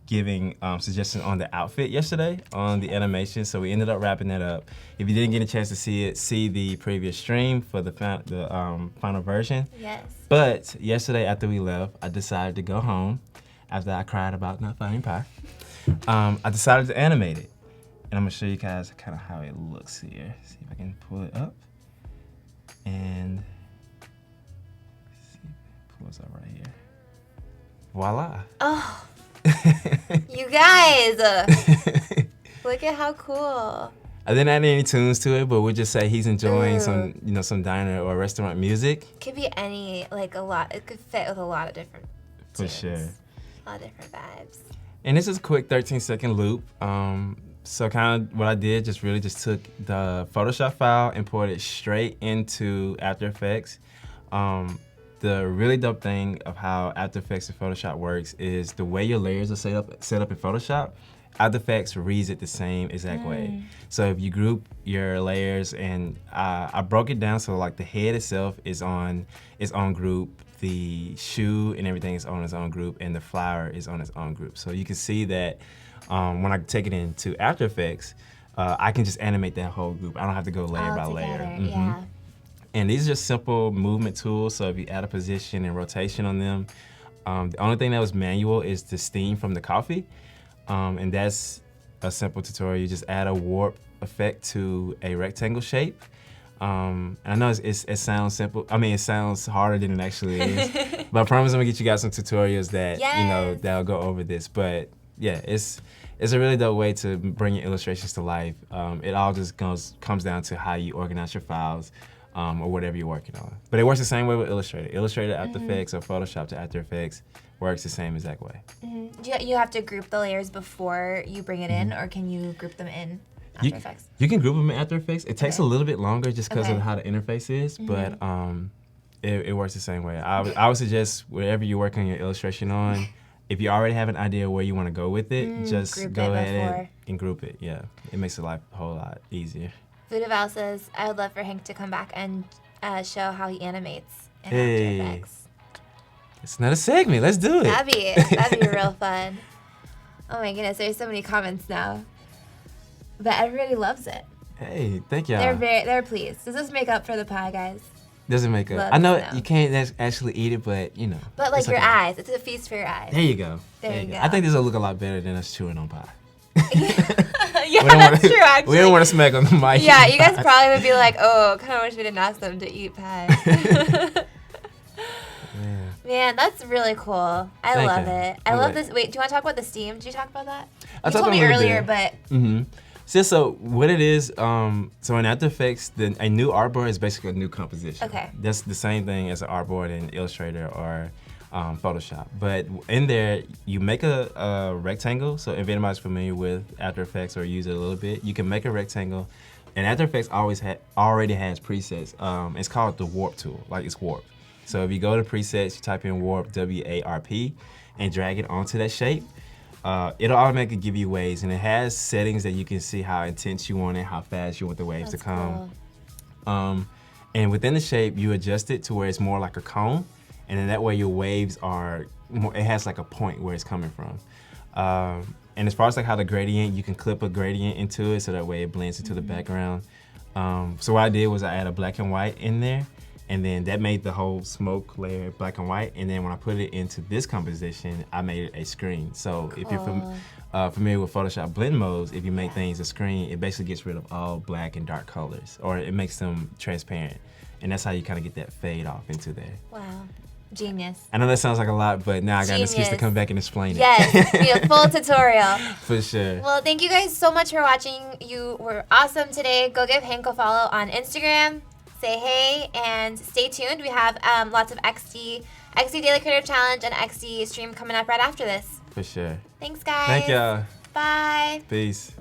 giving suggestions on the outfit yesterday, on the animation. So we ended up wrapping that up. If you didn't get a chance to see it, see the previous stream for the final version. Yes. But yesterday after we left, I decided to go home after I cried about not finding pie. I decided to animate it. And I'm gonna show you guys kind of how it looks here. See if I can pull it up. And see if it pulls up right here. Voila. Oh, you guys. Look at how cool. I didn't add any tunes to it, but we'll just say he's enjoying Ooh. some diner or restaurant music. Could be any, like a lot. It could fit with a lot of different For tunes. sure. A lot of different vibes. And this is a quick 13-second loop. So kind of what I did, just took the Photoshop file and poured it straight into After Effects. The really dope thing of how After Effects and Photoshop works is the way your layers are set up in Photoshop, After Effects reads it the same exact way. So if you group your layers, and I broke it down so like the head itself is on its own group, the shoe and everything is on its own group, and the flower is on its own group. So you can see that when I take it into After Effects, I can just animate that whole group. I don't have to go layer by layer. Together, yeah. And these are just simple movement tools, so if you add a position and rotation on them, the only thing that was manual is the steam from the coffee, and that's a simple tutorial. You just add a warp effect to a rectangle shape. And I know it sounds simple. I mean, it sounds harder than it actually is, but I promise I'm gonna get you guys some tutorials that that'll go over this. But yeah, it's a really dope way to bring your illustrations to life. It all just comes down to how you organize your files. Or whatever you're working on. But it works the same way with Illustrator. Illustrator to After Effects or Photoshop to After Effects works the same exact way. You have to group the layers before you bring it in, or can you group them in After Effects? You can group them in After Effects. It takes a little bit longer just because of how the interface is, but it works the same way. I would suggest whatever you're working your illustration on, if you already have an idea where you want to go with it, just group go it ahead before. and group it. Yeah, it makes the life a whole lot easier. Vudaval says, I would love for Hank to come back and show how he animates in Hey. After Effects. It's another segment. Let's do it. That'd be real fun. Oh my goodness, there's so many comments now. But everybody loves it. Hey, thank y'all. They're pleased. Does this make up for the pie, guys? Doesn't make up. Love I know to know. you can't actually eat it, but you know. But like it's your okay. eyes, it's a feast for your eyes. There you go. There you go. I think this will look a lot better than us chewing on pie. Yeah, that's true, actually. We don't want to smack on the mic. Yeah, you guys probably would be like, oh, kind of wish we didn't ask them to eat pie. Man, that's really cool. I Thank love you. it. I love this. Wait, do you want to talk about the steam? Did you talk about that? I You talked told me about it a little earlier, bit. but So what it is, so in After Effects, a new artboard is basically a new composition. Okay. That's the same thing as an artboard in Illustrator or Photoshop. But in there, you make a rectangle. So if anybody's familiar with After Effects or use it a little bit, you can make a rectangle. And After Effects already has presets. It's called the warp tool, like it's warp. So if you go to presets, you type in warp, W-A-R-P, and drag it onto that shape. it'll automatically give you waves, and it has settings that you can see how intense you want it, how fast you want the waves to come. Cool. And within the shape, you adjust it to where it's more like a cone, and then that way your waves are more, it has like a point where it's coming from. And as far as like how the gradient, you can clip a gradient into it so that way it blends into the background. So what I did was I added black and white in there, and then that made the whole smoke layer black and white. And then when I put it into this composition, I made it a screen. So if you're familiar with Photoshop blend modes, if you make things a screen, it basically gets rid of all black and dark colors, or it makes them transparent. And that's how you kind of get that fade off into there. Wow. Genius. I know that sounds like a lot, but now I got an excuse to come back and explain it. Yes, be a full tutorial. For sure. Well, thank you guys so much for watching. You were awesome today. Go give Hank a follow on Instagram. Say hey and stay tuned. We have lots of XD Daily Creative Challenge and XD stream coming up right after this. For sure. Thanks, guys. Thank y'all. Bye. Peace.